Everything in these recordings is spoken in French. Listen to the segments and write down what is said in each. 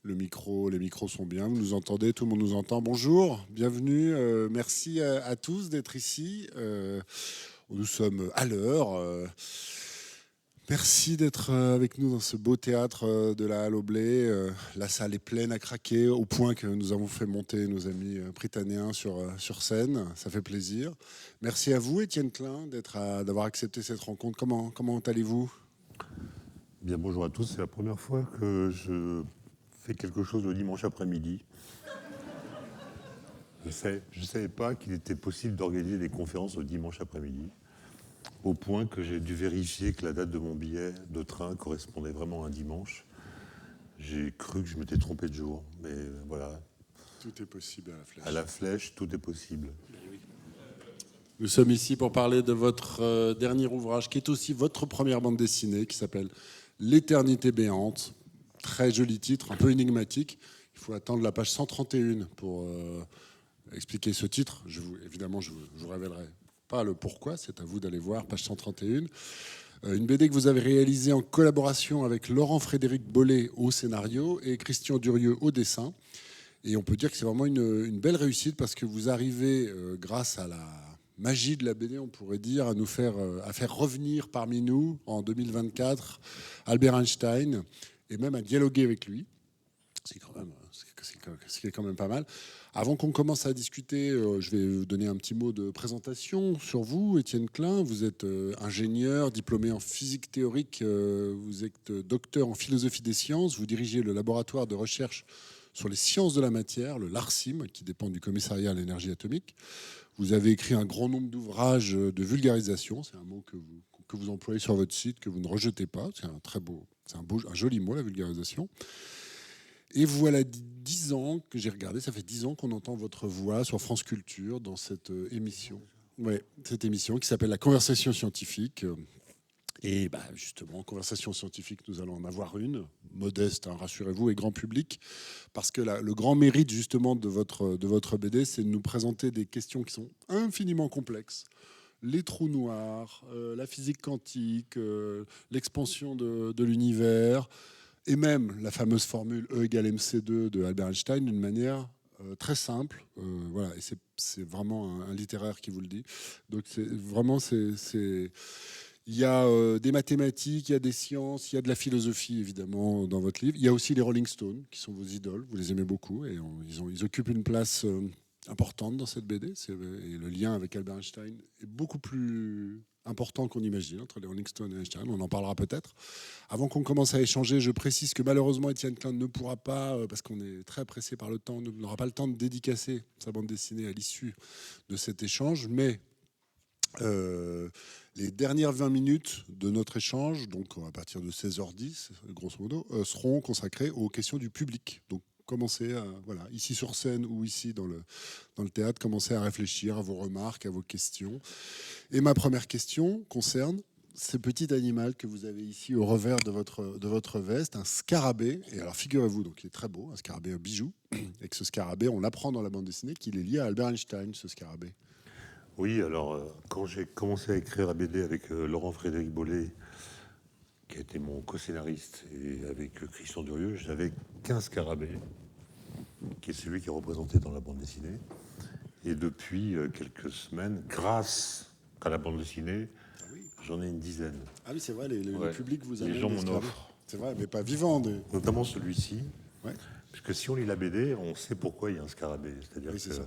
les micros sont bien, vous nous entendez, tout le monde nous entend. Bonjour, bienvenue, merci à tous d'être ici. Nous sommes à l'heure. Merci d'être avec nous dans ce beau théâtre de la Halle au Blé. La salle est pleine à craquer, au point que nous avons fait monter nos amis britanniens sur scène. Ça fait plaisir. Merci à vous, Étienne Klein, d'avoir accepté cette rencontre. Comment allez-vous ? Bien, bonjour à tous. C'est la première fois que je fais quelque chose le dimanche après-midi. Je ne savais pas qu'il était possible d'organiser des conférences le dimanche après-midi, au point que j'ai dû vérifier que la date de mon billet de train correspondait vraiment à un dimanche. J'ai cru que je m'étais trompé de jour, mais voilà. Tout est possible à la flèche. À la flèche, tout est possible. Nous sommes ici pour parler de votre dernier ouvrage, qui est aussi votre première bande dessinée, qui s'appelle L'éternité béante. Très joli titre, un peu énigmatique. Il faut attendre la page 131 pour expliquer ce titre. Évidemment, je vous révélerai pas le pourquoi, c'est à vous d'aller voir, page 131. Une BD que vous avez réalisée en collaboration avec Laurent-Frédéric Bollet au scénario et Christian Durieux au dessin. Et on peut dire que c'est vraiment une belle réussite parce que vous arrivez, grâce à la magie de la BD, on pourrait dire, à faire revenir parmi nous en 2024 Albert Einstein et même à dialoguer avec lui. C'est quand même pas mal. Avant qu'on commence à discuter, je vais vous donner un petit mot de présentation sur vous, Étienne Klein. Vous êtes ingénieur, diplômé en physique théorique, vous êtes docteur en philosophie des sciences, vous dirigez le laboratoire de recherche sur les sciences de la matière, le LARCIM, qui dépend du commissariat à l'énergie atomique. Vous avez écrit un grand nombre d'ouvrages de vulgarisation, c'est un mot que vous employez sur votre site, que vous ne rejetez pas, c'est un joli mot, la vulgarisation. Et voilà 10 ans que j'ai regardé, ça fait 10 ans qu'on entend votre voix sur France Culture dans cette émission. Ouais, cette émission qui s'appelle La Conversation Scientifique. Et justement, Conversation Scientifique, nous allons en avoir une, modeste, hein, rassurez-vous, et grand public, parce que le grand mérite justement de votre BD, c'est de nous présenter des questions qui sont infiniment complexes. Les trous noirs, la physique quantique, l'expansion de l'univers, et même la fameuse formule E égale MC2 de Albert Einstein d'une manière très simple. Voilà, et c'est vraiment un littéraire qui vous le dit. Donc il y a des mathématiques, il y a des sciences, il y a de la philosophie évidemment dans votre livre. Il y a aussi les Rolling Stones qui sont vos idoles, vous les aimez beaucoup et ils occupent une place importante dans cette BD. Et le lien avec Albert Einstein est beaucoup plus important qu'on imagine entre les Rolling Stones et Einstein. On en parlera peut-être. Avant qu'on commence à échanger, je précise que malheureusement Étienne Klein ne pourra pas, parce qu'on est très pressé par le temps, n'aura pas le temps de dédicacer sa bande dessinée à l'issue de cet échange, mais les dernières 20 minutes de notre échange, donc à partir de 16h10, grosso modo, seront consacrées aux questions du public. Donc commencez à, voilà, ici sur scène ou ici dans le théâtre, commencez à réfléchir à vos remarques, à vos questions. Et ma première question concerne ce petit animal que vous avez ici au revers de votre veste, un scarabée. Et alors figurez-vous, donc il est très beau, un scarabée, un bijou. Et que ce scarabée, on apprend dans la bande dessinée qu'il est lié à Albert Einstein, ce scarabée. Oui, alors, quand j'ai commencé à écrire la BD avec Laurent-Frédéric Bollet, qui a été mon co-scénariste, et avec Christian Durieux, j'avais qu'un scarabée, qui est celui qui est représenté dans la bande dessinée. Et depuis quelques semaines, grâce à la bande dessinée, j'en ai une dizaine. Ah oui, c'est vrai, le public vous amène les gens des m'en scarabées. offrent. C'est vrai, mais pas vivant. Notamment celui-ci. Ouais. Puisque si on lit la BD, on sait pourquoi il y a un scarabée. C'est-à-dire Oui, que ça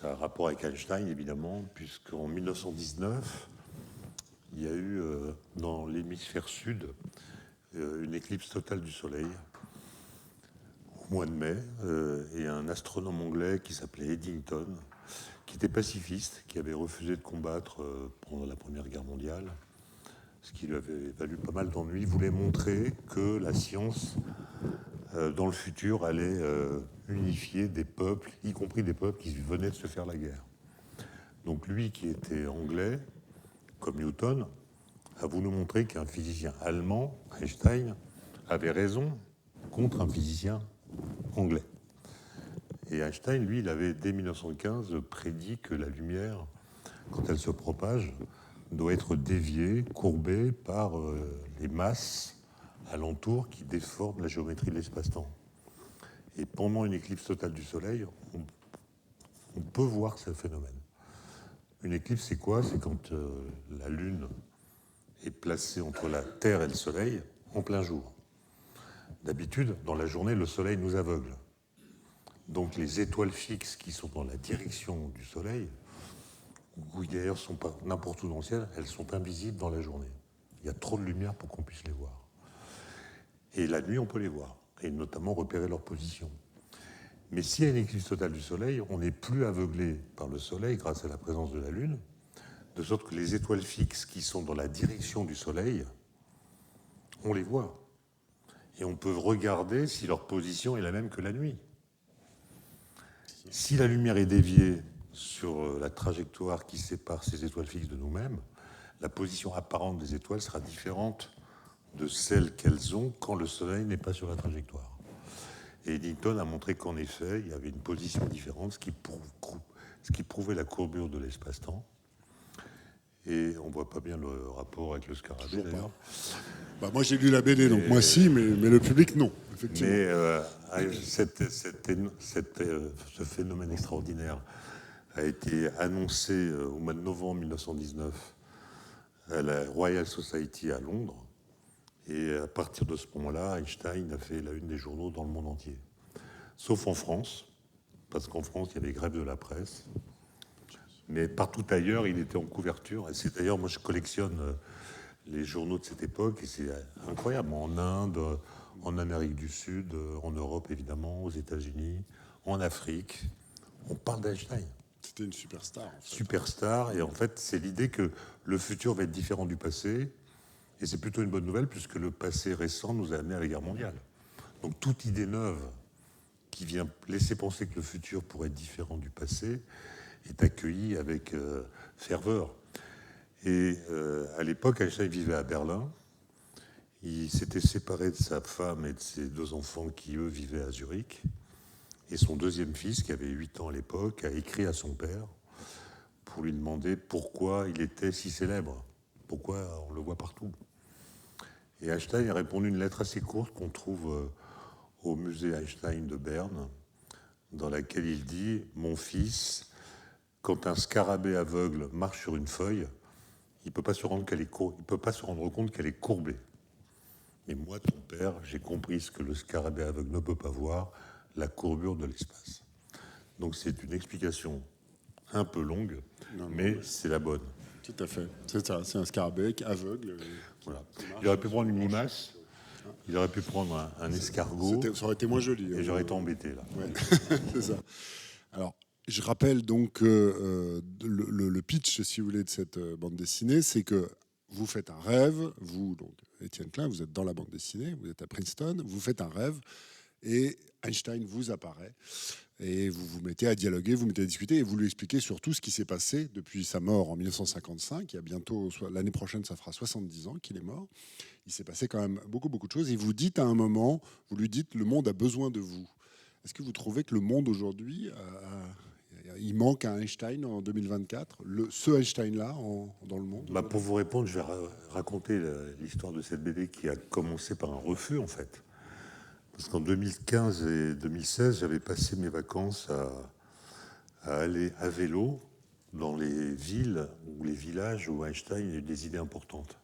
a un rapport avec Einstein, évidemment, puisqu'en 1919, il y a eu dans l'hémisphère sud une éclipse totale du Soleil au mois de mai, et un astronome anglais qui s'appelait Eddington, qui était pacifiste, qui avait refusé de combattre pendant la Première Guerre mondiale, ce qui lui avait valu pas mal d'ennuis, voulait montrer que la science, dans le futur, allait unifier des peuples, y compris des peuples qui venaient de se faire la guerre. Donc lui, qui était anglais, comme Newton, a voulu montrer qu'un physicien allemand, Einstein, avait raison contre un physicien anglais. Et Einstein, lui, il avait, dès 1915, prédit que la lumière, quand elle se propage, doit être déviée, courbée par les masses alentour qui déforment la géométrie de l'espace-temps. Et pendant une éclipse totale du Soleil, on peut voir ce phénomène. Une éclipse, c'est quoi? C'est quand la Lune est placée entre la Terre et le Soleil en plein jour. D'habitude, dans la journée, le Soleil nous aveugle. Donc les étoiles fixes qui sont dans la direction du Soleil, ou d'ailleurs sont pas n'importe où dans le ciel, elles sont invisibles dans la journée. Il y a trop de lumière pour qu'on puisse les voir. Et la nuit, on peut les voir, et notamment repérer leur position. Mais s'il y a une éclipse totale du Soleil, on n'est plus aveuglé par le Soleil grâce à la présence de la Lune, de sorte que les étoiles fixes qui sont dans la direction du Soleil, on les voit. Et on peut regarder si leur position est la même que la nuit. Si la lumière est déviée sur la trajectoire qui sépare ces étoiles fixes de nous-mêmes, la position apparente des étoiles sera différente de celle qu'elles ont quand le Soleil n'est pas sur la trajectoire. Et Newton a montré qu'en effet, il y avait une position différente, ce qui prouvait la courbure de l'espace-temps. Et on ne voit pas bien le rapport avec le scarabée, d'ailleurs. Bah, moi, j'ai lu la BD, donc moi, si, mais le public, non, effectivement. Mais ce phénomène extraordinaire a été annoncé au mois de novembre 1919 à la Royal Society à Londres. Et à partir de ce moment-là, Einstein a fait la une des journaux dans le monde entier. Sauf en France, parce qu'en France, il y avait grève de la presse. Mais partout ailleurs, il était en couverture. Et c'est d'ailleurs, moi, je collectionne les journaux de cette époque, et c'est incroyable. En Inde, en Amérique du Sud, en Europe, évidemment, aux États-Unis, en Afrique, on parle d'Einstein. C'était une superstar. En fait. Superstar, et en fait, c'est l'idée que le futur va être différent du passé. Et c'est plutôt une bonne nouvelle, puisque le passé récent nous a amené à la guerre mondiale. Donc toute idée neuve qui vient laisser penser que le futur pourrait être différent du passé est accueillie avec ferveur. Et à l'époque, Einstein vivait à Berlin. Il s'était séparé de sa femme et de ses 2 enfants qui, eux, vivaient à Zurich. Et son deuxième fils, qui avait 8 ans à l'époque, a écrit à son père pour lui demander pourquoi il était si célèbre. Pourquoi on le voit partout? Et Einstein a répondu une lettre assez courte qu'on trouve au musée Einstein de Berne, dans laquelle il dit « Mon fils, quand un scarabée aveugle marche sur une feuille, il ne peut pas se rendre compte qu'elle est courbée. Et moi, ton père, j'ai compris ce que le scarabée aveugle ne peut pas voir, la courbure de l'espace. » Donc c'est une explication un peu longue, mais c'est la bonne. Tout à fait. C'est ça, c'est un scarabée aveugle. Voilà. Il aurait pu prendre une limace, il aurait pu prendre un escargot. Ça aurait été moins joli. Et j'aurais été embêté, là. Ouais. C'est ça. Alors, je rappelle donc le pitch, si vous voulez, de cette bande dessinée, c'est que vous faites un rêve, vous, donc Étienne Klein, vous êtes dans la bande dessinée, vous êtes à Princeton, vous faites un rêve, et Einstein vous apparaît. Et vous vous mettez à dialoguer, vous mettez à discuter et vous lui expliquez surtout ce qui s'est passé depuis sa mort en 1955. Il y a bientôt, l'année prochaine, ça fera 70 ans qu'il est mort. Il s'est passé quand même beaucoup de choses. Et vous dites à un moment, vous lui dites, le monde a besoin de vous. Est-ce que vous trouvez que le monde aujourd'hui, il manque un Einstein en 2024, ce Einstein-là dans le monde? Pour vous répondre, je vais raconter l'histoire de cette BD qui a commencé par un refus, en fait. Parce qu'en 2015 et 2016, j'avais passé mes vacances à aller à vélo dans les villes ou les villages où Einstein a eu des idées importantes.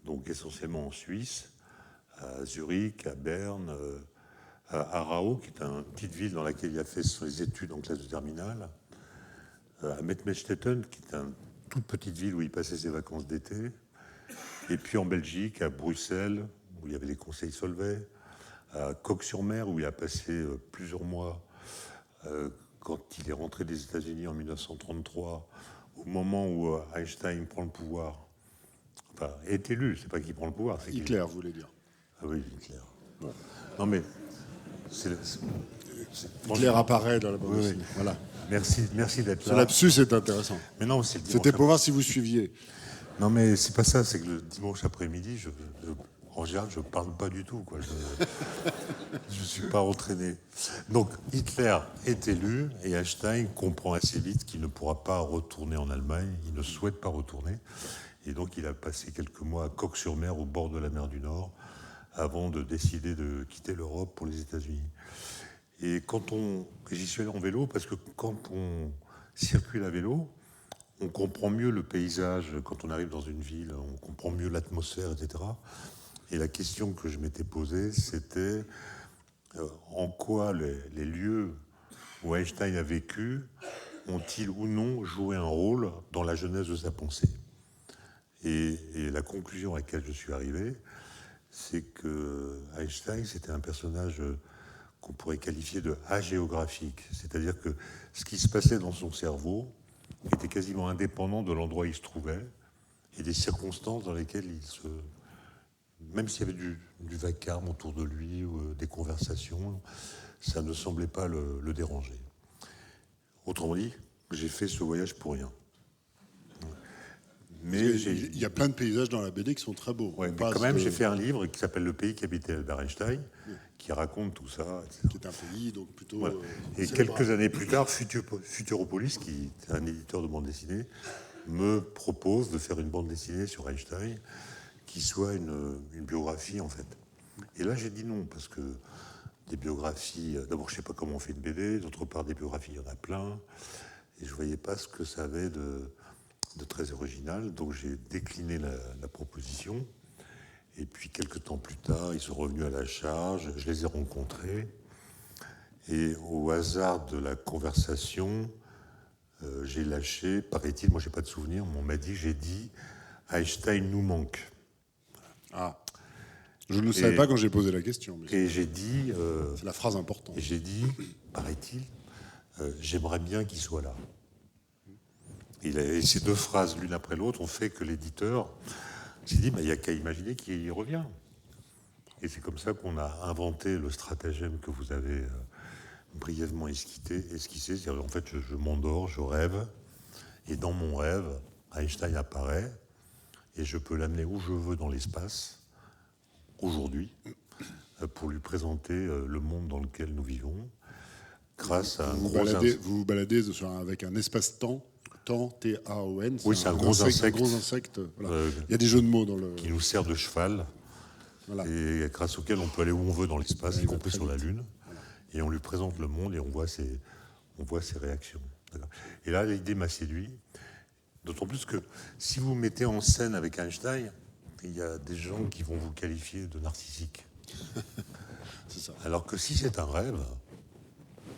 Donc essentiellement en Suisse, à Zurich, à Berne, à Aarau, qui est une petite ville dans laquelle il a fait ses études en classe de terminale, à Mettmerstetten, qui est une toute petite ville où il passait ses vacances d'été, et puis en Belgique, à Bruxelles, où il y avait les conseils Solvay, à Cocques-sur-Mer, où il a passé plusieurs mois quand il est rentré des États-Unis en 1933, au moment où Einstein prend le pouvoir, enfin, est élu, c'est pas qu'il prend le pouvoir. C'est Hitler, vous voulez dire. Ah oui, Hitler. Ouais. Non mais... Hitler apparaît dans la bande dessinée. Oui. Voilà. Merci d'être là. Ce lapsus est intéressant. Mais non, c'était pour voir si vous suiviez. Non mais c'est pas ça, c'est que le dimanche après-midi, en général, je parle pas du tout, quoi. Je suis pas entraîné. Donc, Hitler est élu et Einstein comprend assez vite qu'il ne pourra pas retourner en Allemagne. Il ne souhaite pas retourner. Et donc, il a passé quelques mois à Cocques-sur-Mer, au bord de la mer du Nord, avant de décider de quitter l'Europe pour les États-Unis. Et j'y suis allé en vélo parce que quand on circule à vélo, on comprend mieux le paysage quand on arrive dans une ville, on comprend mieux l'atmosphère, etc. Et la question que je m'étais posée, c'était en quoi les lieux où Einstein a vécu ont-ils ou non joué un rôle dans la genèse de sa pensée. Et la conclusion à laquelle je suis arrivé, c'est que Einstein, c'était un personnage qu'on pourrait qualifier de agéographique. C'est-à-dire que ce qui se passait dans son cerveau était quasiment indépendant de l'endroit où il se trouvait et des circonstances dans lesquelles même s'il y avait du vacarme autour de lui ou des conversations, ça ne semblait pas le déranger. Autrement dit, j'ai fait ce voyage pour rien. Mais il y a plein de paysages dans la BD qui sont très beaux. Ouais, mais quand même, j'ai fait un livre qui s'appelle Le pays qu'habitait Albert Einstein, qui raconte tout ça, etc. Qui est un pays, donc plutôt... Voilà. Et quelques années plus tard, Futuropolis, qui est un éditeur de bande dessinée, me propose de faire une bande dessinée sur Einstein qui soit une biographie, en fait. Et là, j'ai dit non, parce que des biographies... D'abord, je ne sais pas comment on fait une BD, d'autre part, des biographies, il y en a plein, et je ne voyais pas ce que ça avait de très original, donc j'ai décliné la proposition. Et puis, quelques temps plus tard, ils sont revenus à la charge, je les ai rencontrés, et au hasard de la conversation, j'ai lâché, paraît-il, moi j'ai pas de souvenir, mais on m'a dit, j'ai dit, Einstein nous manque. Ah, je ne le savais pas quand j'ai posé la question. Mais et j'ai dit... c'est la phrase importante. Et j'ai dit, paraît-il, j'aimerais bien qu'il soit là. Et ces deux phrases, l'une après l'autre, ont fait que l'éditeur s'est dit, il n'y a qu'à imaginer qu'il y revient. Et c'est comme ça qu'on a inventé le stratagème que vous avez brièvement esquissé. C'est-à-dire, en fait, je m'endors, je rêve, et dans mon rêve, Einstein apparaît, et je peux l'amener où je veux dans l'espace, aujourd'hui, pour lui présenter le monde dans lequel nous vivons, grâce à un gros... Vous vous baladez avec un espace-temps, T-A-O-N. Oui, c'est un gros insecte. Un gros insecte. Voilà. Il y a des jeux de mots dans le... Qui nous sert de cheval, voilà. Et grâce auquel on peut aller où on veut dans l'espace, y compris sur la Lune. Voilà. Et on lui présente le monde et on voit ses réactions. Et là, l'idée m'a séduit. D'autant plus que si vous mettez en scène avec Einstein, il y a des gens qui vont vous qualifier de narcissique. C'est ça. Alors que si c'est un rêve,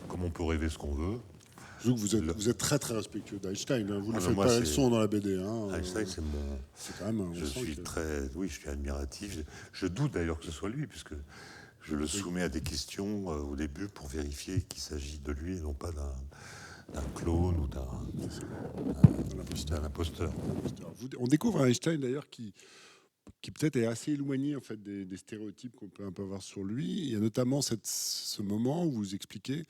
comme on peut rêver ce qu'on veut... Vous êtes très très respectueux d'Einstein. Vous ne faites pas la leçon dans la BD. Einstein, c'est mon... C'est quand même... je suis admiratif. Je doute d'ailleurs que ce soit lui, puisque je le soumets à des questions au début pour vérifier qu'il s'agit de lui et non pas d'un clone ou d'un imposteur. On découvre un Einstein d'ailleurs qui peut-être est assez éloigné en fait des stéréotypes qu'on peut un peu avoir sur lui. Il y a notamment ce moment où vous expliquez,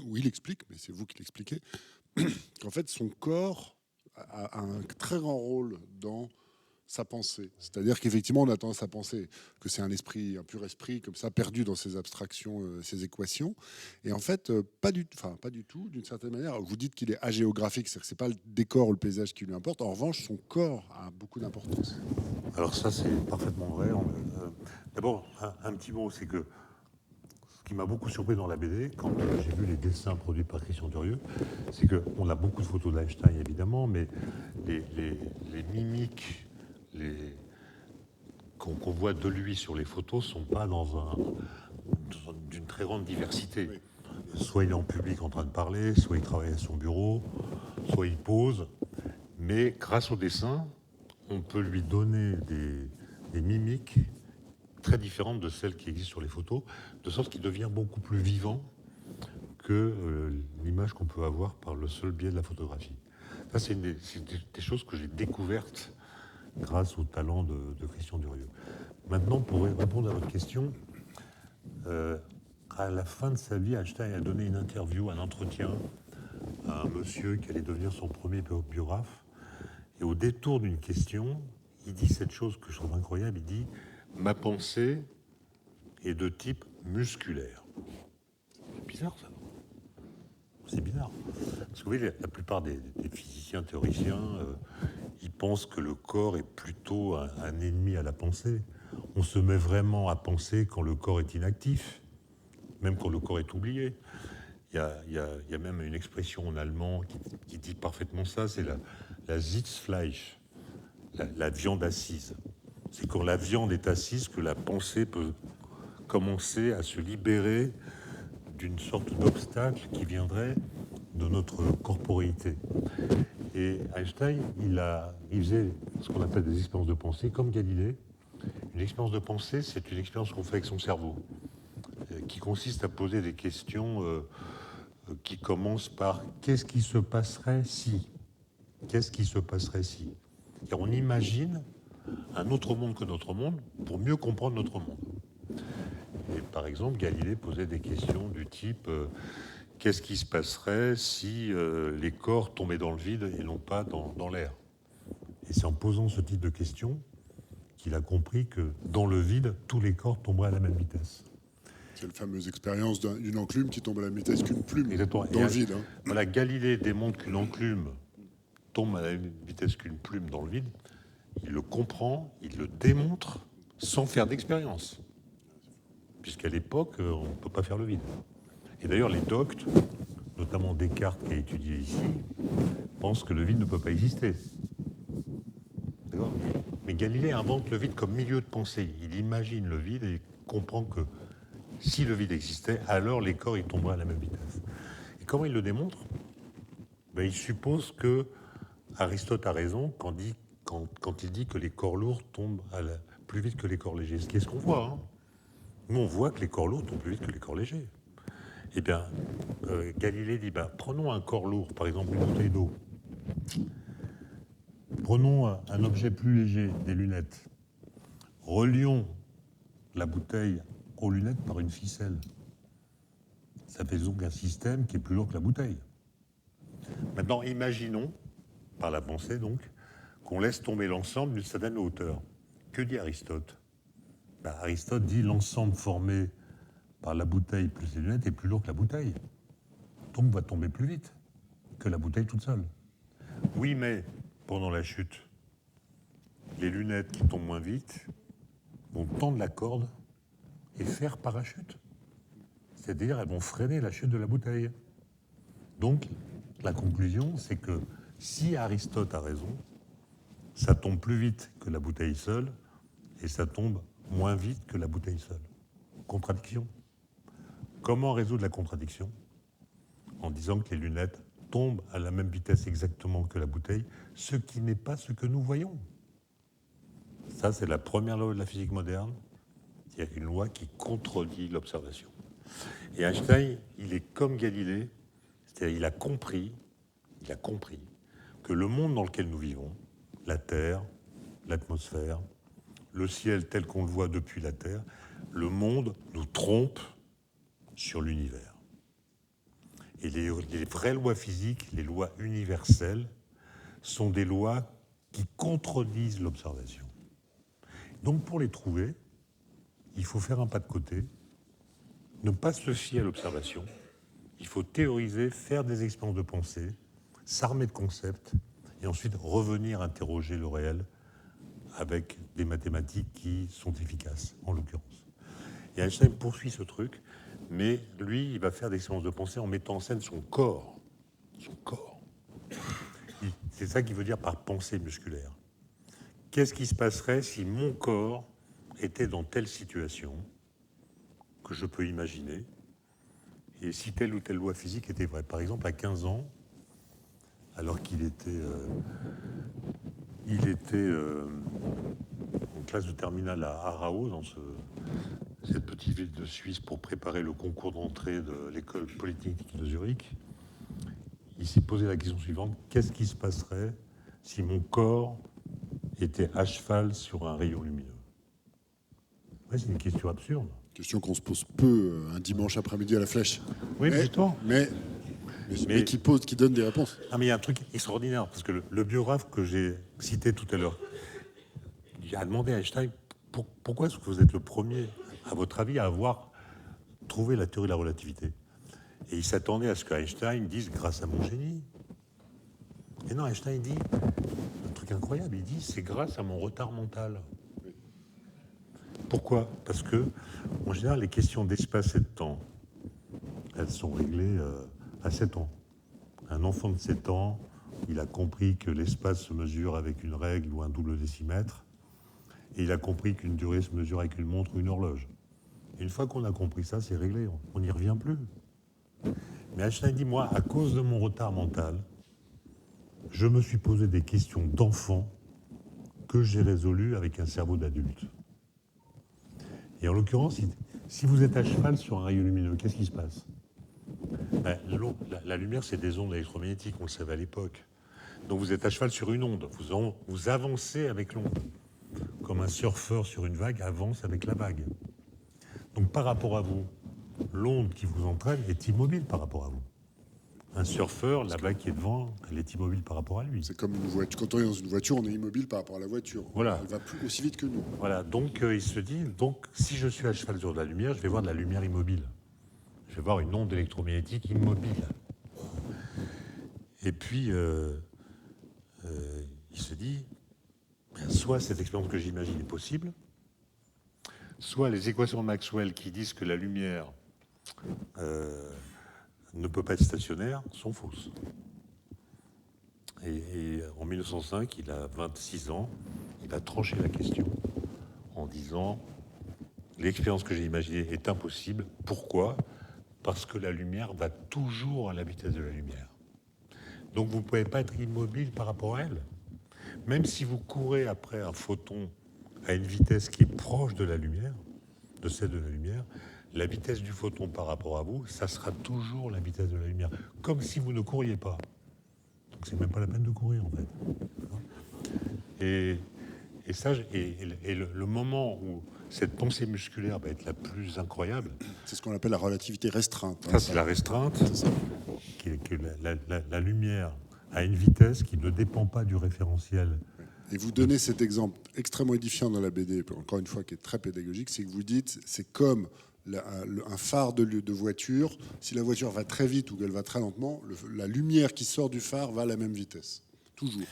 où il explique, mais c'est vous qui l'expliquez, qu'en fait son corps a un très grand rôle dans sa pensée. C'est-à-dire qu'effectivement on a tendance à penser que c'est un pur esprit comme ça, perdu dans ses abstractions, ses équations. Et en fait, pas du tout, d'une certaine manière. Vous dites qu'il est agéographique, c'est-à-dire que c'est pas le décor ou le paysage qui lui importe. En revanche, son corps a beaucoup d'importance. Alors ça, c'est parfaitement vrai. D'abord, un petit mot, c'est que ce qui m'a beaucoup surpris dans la BD, quand j'ai vu les dessins produits par Christian Durieux, c'est qu'on a beaucoup de photos d'Einstein, évidemment, mais les mimiques qu'on voit de lui sur les photos ne sont pas d'une très grande diversité. Oui. Soit il est en public en train de parler, soit il travaille à son bureau, soit il pose. Mais grâce au dessin, on peut lui donner des mimiques très différentes de celles qui existent sur les photos, de sorte qu'il devient beaucoup plus vivant que l'image qu'on peut avoir par le seul biais de la photographie. Ça, c'est des choses que j'ai découvertes grâce au talent de Christian Durieux. Maintenant, pour répondre à votre question, à la fin de sa vie, Einstein a donné une interview, un entretien à un monsieur qui allait devenir son premier biographe. Et au détour d'une question, il dit cette chose que je trouve incroyable, il dit « Ma pensée est de type musculaire ». C'est bizarre, ça. C'est bizarre. Parce que vous voyez, la plupart des physiciens théoriciens, ils pensent que le corps est plutôt un ennemi à la pensée. On se met vraiment à penser quand le corps est inactif. même quand le corps est oublié. Il y a même une expression en allemand qui dit parfaitement ça, c'est la Sitzfleisch, la viande assise. C'est quand la viande est assise que la pensée peut commencer à se libérer d'une sorte d'obstacle qui viendrait de notre corporéité. Et Einstein, il faisait ce qu'on appelle des expériences de pensée, comme Galilée. Une expérience de pensée, c'est une expérience qu'on fait avec son cerveau, qui consiste à poser des questions qui commencent par « qu'est-ce qui se passerait si ?» Qu'est-ce qui se passerait si? Car on imagine un autre monde que notre monde pour mieux comprendre notre monde. Et par exemple, Galilée posait des questions du type qu'est-ce qui se passerait si les corps tombaient dans le vide et non pas dans l'air? Et c'est en posant ce type de questions qu'il a compris que dans le vide, tous les corps tomberaient à la même vitesse. C'est la fameuse expérience d'une enclume qui tombe à la même vitesse qu'une plume. Exactement. Dans le vide. Hein. Voilà, Galilée démontre qu'une enclume tombe à la même vitesse qu'une plume dans le vide. Il le comprend, il le démontre sans faire d'expérience. Puisqu'à l'époque, on ne peut pas faire le vide. Et d'ailleurs, les doctes, notamment Descartes qui a étudié ici, pensent que le vide ne peut pas exister. D'accord ? Mais Galilée invente le vide comme milieu de pensée. Il imagine le vide et comprend que si le vide existait, alors les corps ils tomberaient à la même vitesse. Et comment il le démontre ? Ben, il suppose que Aristote a raison quand il dit que les corps lourds tombent plus vite que les corps légers. Ce qui est ce qu'on voit. Hein. Nous, on voit que les corps lourds tombent plus vite que les corps légers. Eh bien, Galilée dit, prenons un corps lourd, par exemple une bouteille d'eau. Prenons un objet plus léger, des lunettes. Relions la bouteille aux lunettes par une ficelle. Ça fait donc un système qui est plus lourd que la bouteille. Maintenant, imaginons, par la pensée donc, qu'on laisse tomber l'ensemble d'une certaine hauteur. Que dit Aristote ? Aristote dit l'ensemble formé par la bouteille plus les lunettes est plus lourd que la bouteille. Donc va tomber plus vite que la bouteille toute seule. Oui, mais pendant la chute, les lunettes qui tombent moins vite vont tendre la corde et faire parachute. C'est-à-dire, elles vont freiner la chute de la bouteille. Donc, la conclusion, c'est que si Aristote a raison, ça tombe plus vite que la bouteille seule et ça tombe moins vite que la bouteille seule. Contradiction. Comment résoudre la contradiction? En disant que les lunettes tombent à la même vitesse exactement que la bouteille, ce qui n'est pas ce que nous voyons. Ça, c'est la première loi de la physique moderne. Il y a une loi qui contredit l'observation. Et Einstein, il est comme Galilée, c'est-à-dire il a compris que le monde dans lequel nous vivons, la Terre, l'atmosphère, le ciel tel qu'on le voit depuis la Terre, le monde nous trompe sur l'univers. Et les vraies lois physiques, les lois universelles, sont des lois qui contredisent l'observation. Donc pour les trouver, il faut faire un pas de côté, ne pas se fier à l'observation, il faut théoriser, faire des expériences de pensée, s'armer de concepts, et ensuite revenir interroger le réel avec des mathématiques qui sont efficaces, en l'occurrence. Et Einstein poursuit ce truc, mais lui, il va faire des expériences de pensée en mettant en scène son corps. Son corps. C'est ça qu'il veut dire par pensée musculaire. Qu'est-ce qui se passerait si mon corps était dans telle situation que je peux imaginer, et si telle ou telle loi physique était vraie? Par exemple, à 15 ans, alors qu'il était en classe de terminale à Aarau, dans cette petite ville de Suisse, pour préparer le concours d'entrée de l'école polytechnique de Zurich, il s'est posé la question suivante: qu'est-ce qui se passerait si mon corps était à cheval sur un rayon lumineux? Ouais, c'est une question absurde. Question qu'on se pose peu un dimanche après-midi à la Flèche. Oui, justement. Mais qui donne des réponses. Ah, mais il y a un truc extraordinaire, parce que le biographe que j'ai cité tout à l'heure, il a demandé à Einstein pourquoi est-ce que vous êtes le premier, à votre avis, à avoir trouvé la théorie de la relativité. Et il s'attendait à ce qu'Einstein dise grâce à mon génie. Et non, Einstein dit un truc incroyable, il dit c'est grâce à mon retard mental. Pourquoi? Parce que, en général, les questions d'espace et de temps elles sont réglées à 7 ans. Un enfant de 7 ans, il a compris que l'espace se mesure avec une règle ou un double décimètre, et il a compris qu'une durée se mesure avec une montre ou une horloge. Et une fois qu'on a compris ça, c'est réglé, on n'y revient plus. Mais Einstein dit, moi, à cause de mon retard mental, je me suis posé des questions d'enfant que j'ai résolues avec un cerveau d'adulte. Et en l'occurrence, si vous êtes à cheval sur un rayon lumineux, qu'est-ce qui se passe? La lumière, c'est des ondes électromagnétiques, on le savait à l'époque. Donc vous êtes à cheval sur une onde, vous avancez avec l'onde, comme un surfeur sur une vague avance avec la vague. Donc par rapport à vous, l'onde qui vous entraîne est immobile par rapport à vous. Un surfeur, la vague qui est devant, elle est immobile par rapport à lui. C'est comme une voiture. Quand on est dans une voiture, on est immobile par rapport à la voiture. Voilà. Elle va plus aussi vite que nous. Voilà, donc il se dit, donc si je suis à cheval sur de la lumière, je vais voir de la lumière immobile. Je vais voir une onde électromagnétique immobile. Et puis, il se dit, soit cette expérience que j'imagine est possible, soit les équations de Maxwell qui disent que la lumière ne peut pas être stationnaire sont fausses. Et en 1905, il a 26 ans, il a tranché la question en disant l'expérience que j'ai imaginée est impossible. Pourquoi? Parce que la lumière va toujours à la vitesse de la lumière. Donc vous ne pouvez pas être immobile par rapport à elle. Même si vous courez après un photon à une vitesse qui est proche de la lumière, de celle de la lumière, la vitesse du photon par rapport à vous, ça sera toujours la vitesse de la lumière. Comme si vous ne couriez pas. Donc c'est même pas la peine de courir en fait. Et le moment où cette pensée musculaire va être la plus incroyable. C'est ce qu'on appelle la relativité restreinte. Ça, c'est la restreinte. C'est ça. Que la lumière a une vitesse qui ne dépend pas du référentiel. Et vous donnez cet exemple extrêmement édifiant dans la BD, encore une fois, qui est très pédagogique, c'est que vous dites, c'est comme un phare de voiture. Si la voiture va très vite ou qu'elle va très lentement, la lumière qui sort du phare va à la même vitesse. Toujours.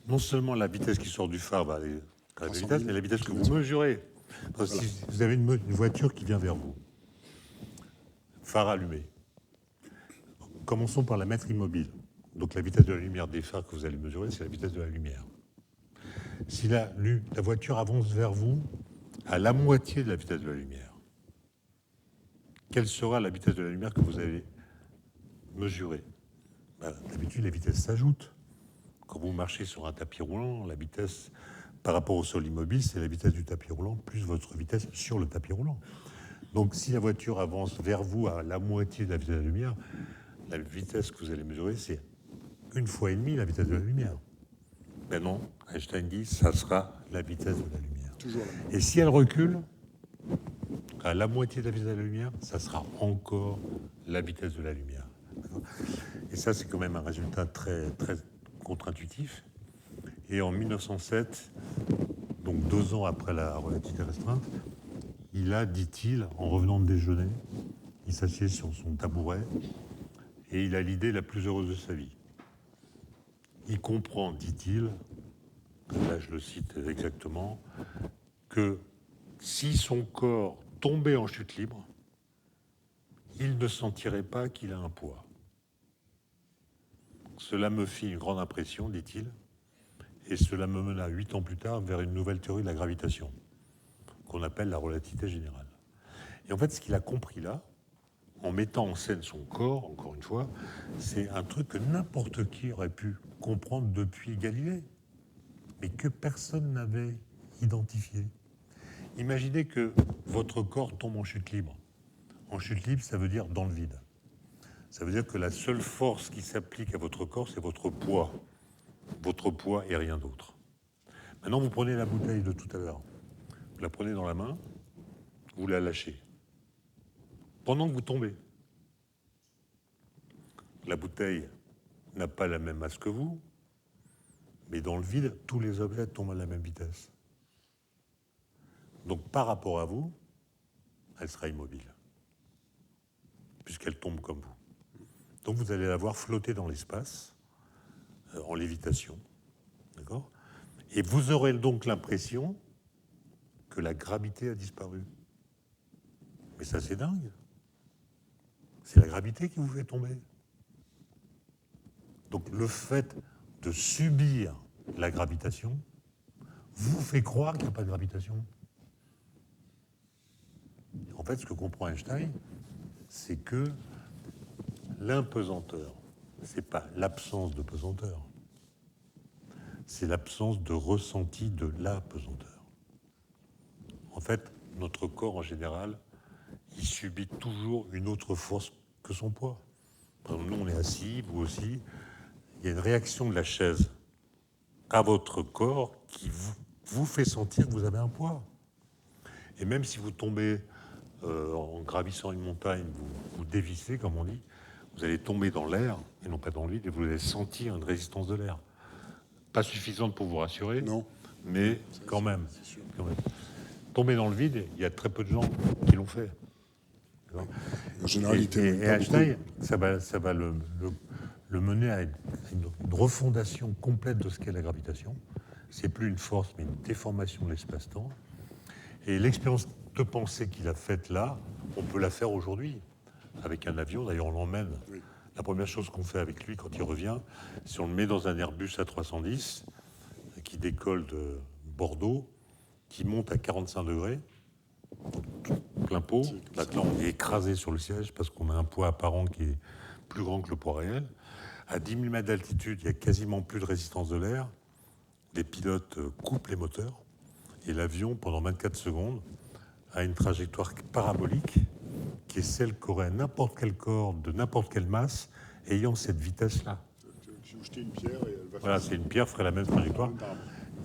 Non seulement la vitesse qui sort du phare va aller à la même vitesse, mais la vitesse que vous mesurez. Parce que si vous avez une voiture qui vient vers vous, phare allumé, commençons par la mettre immobile. Donc la vitesse de la lumière des phares que vous allez mesurer, c'est la vitesse de la lumière. Si la voiture avance vers vous à la moitié de la vitesse de la lumière, quelle sera la vitesse de la lumière que vous allez mesurer? D'habitude, les vitesses s'ajoutent. Quand vous marchez sur un tapis roulant, la vitesse par rapport au sol immobile, c'est la vitesse du tapis roulant plus votre vitesse sur le tapis roulant. Donc si la voiture avance vers vous à la moitié de la vitesse de la lumière, la vitesse que vous allez mesurer, c'est 1,5 fois la vitesse de la lumière. Ben non, Einstein dit, ça sera la vitesse de la lumière. Toujours la même. Et si elle recule à la moitié de la vitesse de la lumière, ça sera encore la vitesse de la lumière. Et ça, c'est quand même un résultat très, très contre-intuitif. Et en 1907, donc 2 ans après la relativité restreinte, il a, dit-il, en revenant de déjeuner, il s'assied sur son tabouret et il a l'idée la plus heureuse de sa vie. Il comprend, dit-il, là je le cite exactement, que si son corps tombait en chute libre, il ne sentirait pas qu'il a un poids. Cela me fit une grande impression, dit-il, et cela me mena 8 ans plus tard vers une nouvelle théorie de la gravitation, qu'on appelle la relativité générale. Et en fait, ce qu'il a compris là, en mettant en scène son corps, encore une fois, c'est un truc que n'importe qui aurait pu comprendre depuis Galilée, mais que personne n'avait identifié. Imaginez que votre corps tombe en chute libre. En chute libre, ça veut dire dans le vide. Ça veut dire que la seule force qui s'applique à votre corps, c'est votre poids. Votre poids et rien d'autre. Maintenant, vous prenez la bouteille de tout à l'heure. Vous la prenez dans la main, vous la lâchez. Pendant que vous tombez, la bouteille n'a pas la même masse que vous, mais dans le vide, tous les objets tombent à la même vitesse. Donc, par rapport à vous, elle sera immobile, puisqu'elle tombe comme vous. Donc, vous allez la voir flotter dans l'espace, en lévitation, d'accord ? Et vous aurez donc l'impression que la gravité a disparu. Mais ça, c'est dingue. c'est la gravité qui vous fait tomber. Donc le fait de subir la gravitation vous fait croire qu'il n'y a pas de gravitation. En fait, ce que comprend Einstein, c'est que l'impesanteur, ce n'est pas l'absence de pesanteur, c'est l'absence de ressenti de la pesanteur. En fait, notre corps, en général, il subit toujours une autre force que son poids. Par exemple, nous, on est assis, vous aussi. Il y a une réaction de la chaise à votre corps qui vous fait sentir que vous avez un poids. Et même si vous tombez en gravissant une montagne, vous dévissez, comme on dit, vous allez tomber dans l'air, et non pas dans le vide, et vous allez sentir une résistance de l'air. Pas suffisante pour vous rassurer, Non. mais quand même. C'est sûr. Quand même. Tomber dans le vide, il y a très peu de gens qui l'ont fait. En généralité, et Einstein, ça va le mener à une refondation complète de ce qu'est la gravitation. C'est plus une force, mais une déformation de l'espace-temps. Et l'expérience de pensée qu'il a faite là, on peut la faire aujourd'hui avec un avion. D'ailleurs, on l'emmène. Oui. La première chose qu'on fait avec lui quand il revient, c'est on le met dans un Airbus A310 qui décolle de Bordeaux, qui monte à 45 degrés, plein pot. Là, on est écrasé sur le siège parce qu'on a un poids apparent qui est plus grand que le poids réel. À 10 000 mètres d'altitude, il n'y a quasiment plus de résistance de l'air. Les pilotes coupent les moteurs et l'avion, pendant 24 secondes, a une trajectoire parabolique qui est celle qu'aurait n'importe quel corps de n'importe quelle masse ayant cette vitesse-là. Si vous jetez une pierre, et elle va voilà, c'est une pierre ferait la même trajectoire.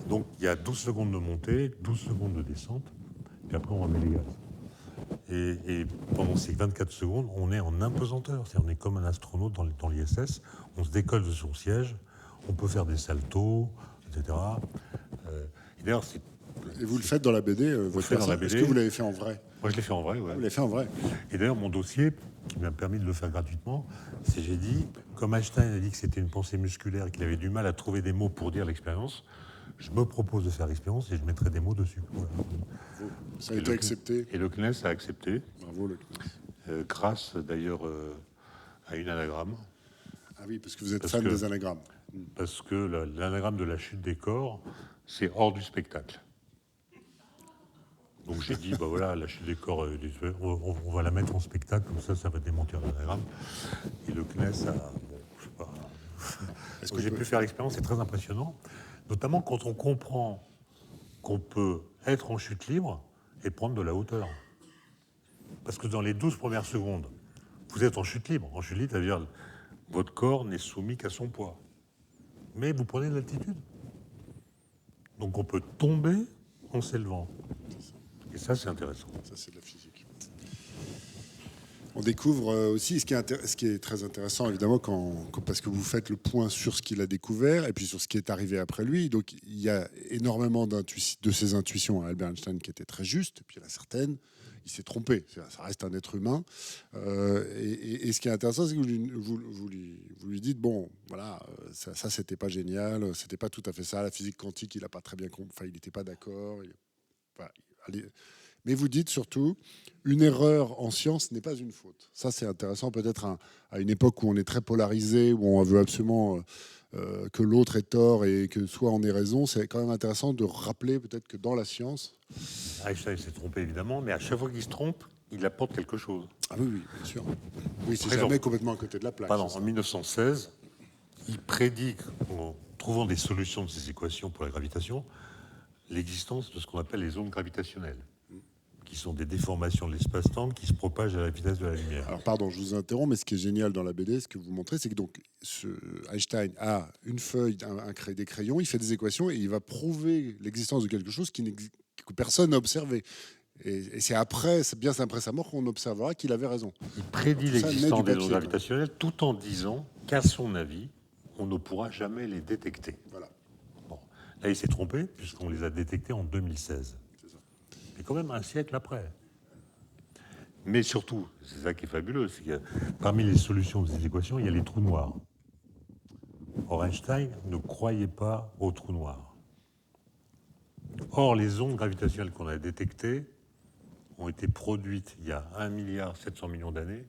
Donc il y a 12 secondes de montée, 12 secondes de descente, puis après on remet les gaz. Et pendant ces 24 secondes, on est en impesanteur. C'est-à-dire on est comme un astronaute dans l'ISS. On se décolle de son siège, on peut faire des saltos, etc. Et d'ailleurs, et vous le faites dans la BD, votre dans la BD. Est-ce que vous l'avez fait en vrai? Moi, je l'ai fait en vrai, ouais. Vous l'avez fait en vrai. Et d'ailleurs, mon dossier, qui m'a permis de le faire gratuitement, c'est j'ai dit, comme Einstein a dit que c'était une pensée musculaire et qu'il avait du mal à trouver des mots pour dire l'expérience, je me propose de faire l'expérience et je mettrai des mots dessus. Voilà. Ça a été accepté. Et le CNES a accepté. Bravo, le CNES. Grâce, d'ailleurs, à une anagramme. Ah oui, parce que vous êtes fan des anagrammes. Parce que l'anagramme de la chute des corps, c'est hors du spectacle. Donc j'ai dit, bah voilà, la chute des corps, on va la mettre en spectacle, comme ça va démentir l'anagramme. Et le CNES a... Bon, je sais pas... Est-ce que j'ai pu faire l'expérience? C'est très impressionnant, notamment quand on comprend qu'on peut être en chute libre et prendre de la hauteur. Parce que dans les 12 premières secondes, vous êtes en chute libre. En chute libre, c'est-à-dire votre corps n'est soumis qu'à son poids. Mais vous prenez de l'altitude. Donc on peut tomber en s'élevant. Et ça, c'est intéressant. Ça, c'est de la physique. On découvre aussi ce qui est très intéressant, évidemment, parce que vous faites le point sur ce qu'il a découvert et puis sur ce qui est arrivé après lui. Donc, il y a énormément de ses intuitions à Albert Einstein qui étaient très justes, et puis il y en a certaines, il s'est trompé. Ça reste un être humain. Et ce qui est intéressant, c'est que vous lui dites, bon, voilà, ça c'était pas génial, c'était pas tout à fait ça. La physique quantique, il n'a pas très bien compris, enfin, il n'était pas d'accord. Mais vous dites surtout, une erreur en science n'est pas une faute. Ça, c'est intéressant, peut-être à une époque où on est très polarisé, où on veut absolument que l'autre ait tort et que soit on ait raison. C'est quand même intéressant de rappeler peut-être que dans la science... Einstein s'est trompé, évidemment, mais à chaque fois qu'il se trompe, il apporte quelque chose. Ah oui, bien sûr. Oui, c'est jamais complètement à côté de la plaque. En 1916, il prédit, en trouvant des solutions de ces équations pour la gravitation, l'existence de ce qu'on appelle les ondes gravitationnelles, qui sont des déformations de l'espace-temps qui se propagent à la vitesse de la lumière. Alors pardon, je vous interromps, mais ce qui est génial dans la BD, ce que vous montrez, c'est que donc Einstein a une feuille, des crayons, il fait des équations et il va prouver l'existence de quelque chose que personne n'a observé. Et c'est après sa mort qu'on observera qu'il avait raison. Il prédit l'existence des ondes gravitationnelles tout en disant qu'à son avis, on ne pourra jamais les détecter. Voilà. Bon. Là, il s'est trompé, puisqu'on les a détectés en 2016. C'est quand même un siècle après. Mais surtout, c'est ça qui est fabuleux, c'est que parmi les solutions de ces équations, il y a les trous noirs. Or, Einstein ne croyait pas aux trous noirs. Or, les ondes gravitationnelles qu'on a détectées ont été produites il y a 1,7 milliard d'années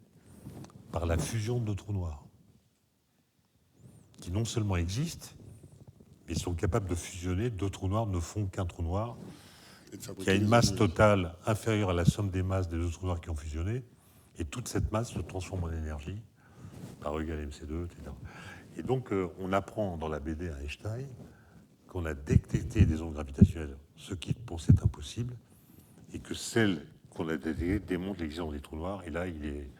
par la fusion de deux trous noirs, qui non seulement existent, mais sont capables de fusionner. Deux trous noirs ne font qu'un trou noir, qui a une masse totale inférieure à la somme des masses des deux trous noirs qui ont fusionné, et toute cette masse se transforme en énergie, par E égale mc2, etc. Et donc, on apprend dans la BD à Einstein qu'on a détecté des ondes gravitationnelles, ce qui pensait impossible, et que celles qu'on a détectées démontrent l'existence des trous noirs, et là, il est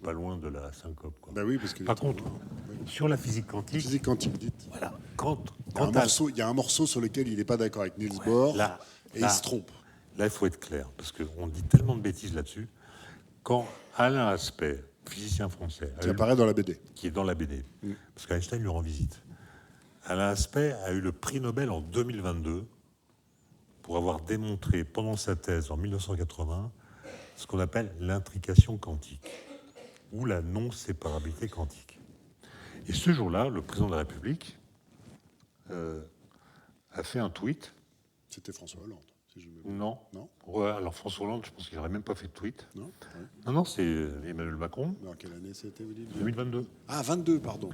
pas loin de la syncope, quoi. Ben oui, parce que Par contre, sur la physique quantique... Physique quantique, dites. Voilà. Il y a un morceau sur lequel il n'est pas d'accord avec Niels Bohr, et il se trompe. Là, il faut être clair, parce qu'on dit tellement de bêtises là-dessus. Quand Alain Aspect, physicien français, Qui apparaît dans la BD. Qui est dans la BD, parce qu'Einstein lui rend visite. Alain Aspect a eu le prix Nobel en 2022 pour avoir démontré pendant sa thèse en 1980 ce qu'on appelle l'intrication quantique, ou la non-séparabilité quantique. Et ce jour-là, le président de la République a fait un tweet. C'était François Hollande, si je me trompe. Non. Ouais, alors François Hollande, je pense qu'il n'aurait même pas fait de tweet. Non, ouais. Non, c'est Emmanuel Macron. Alors, quelle année c'était, vous dites ? 2022. Ah, 22, pardon.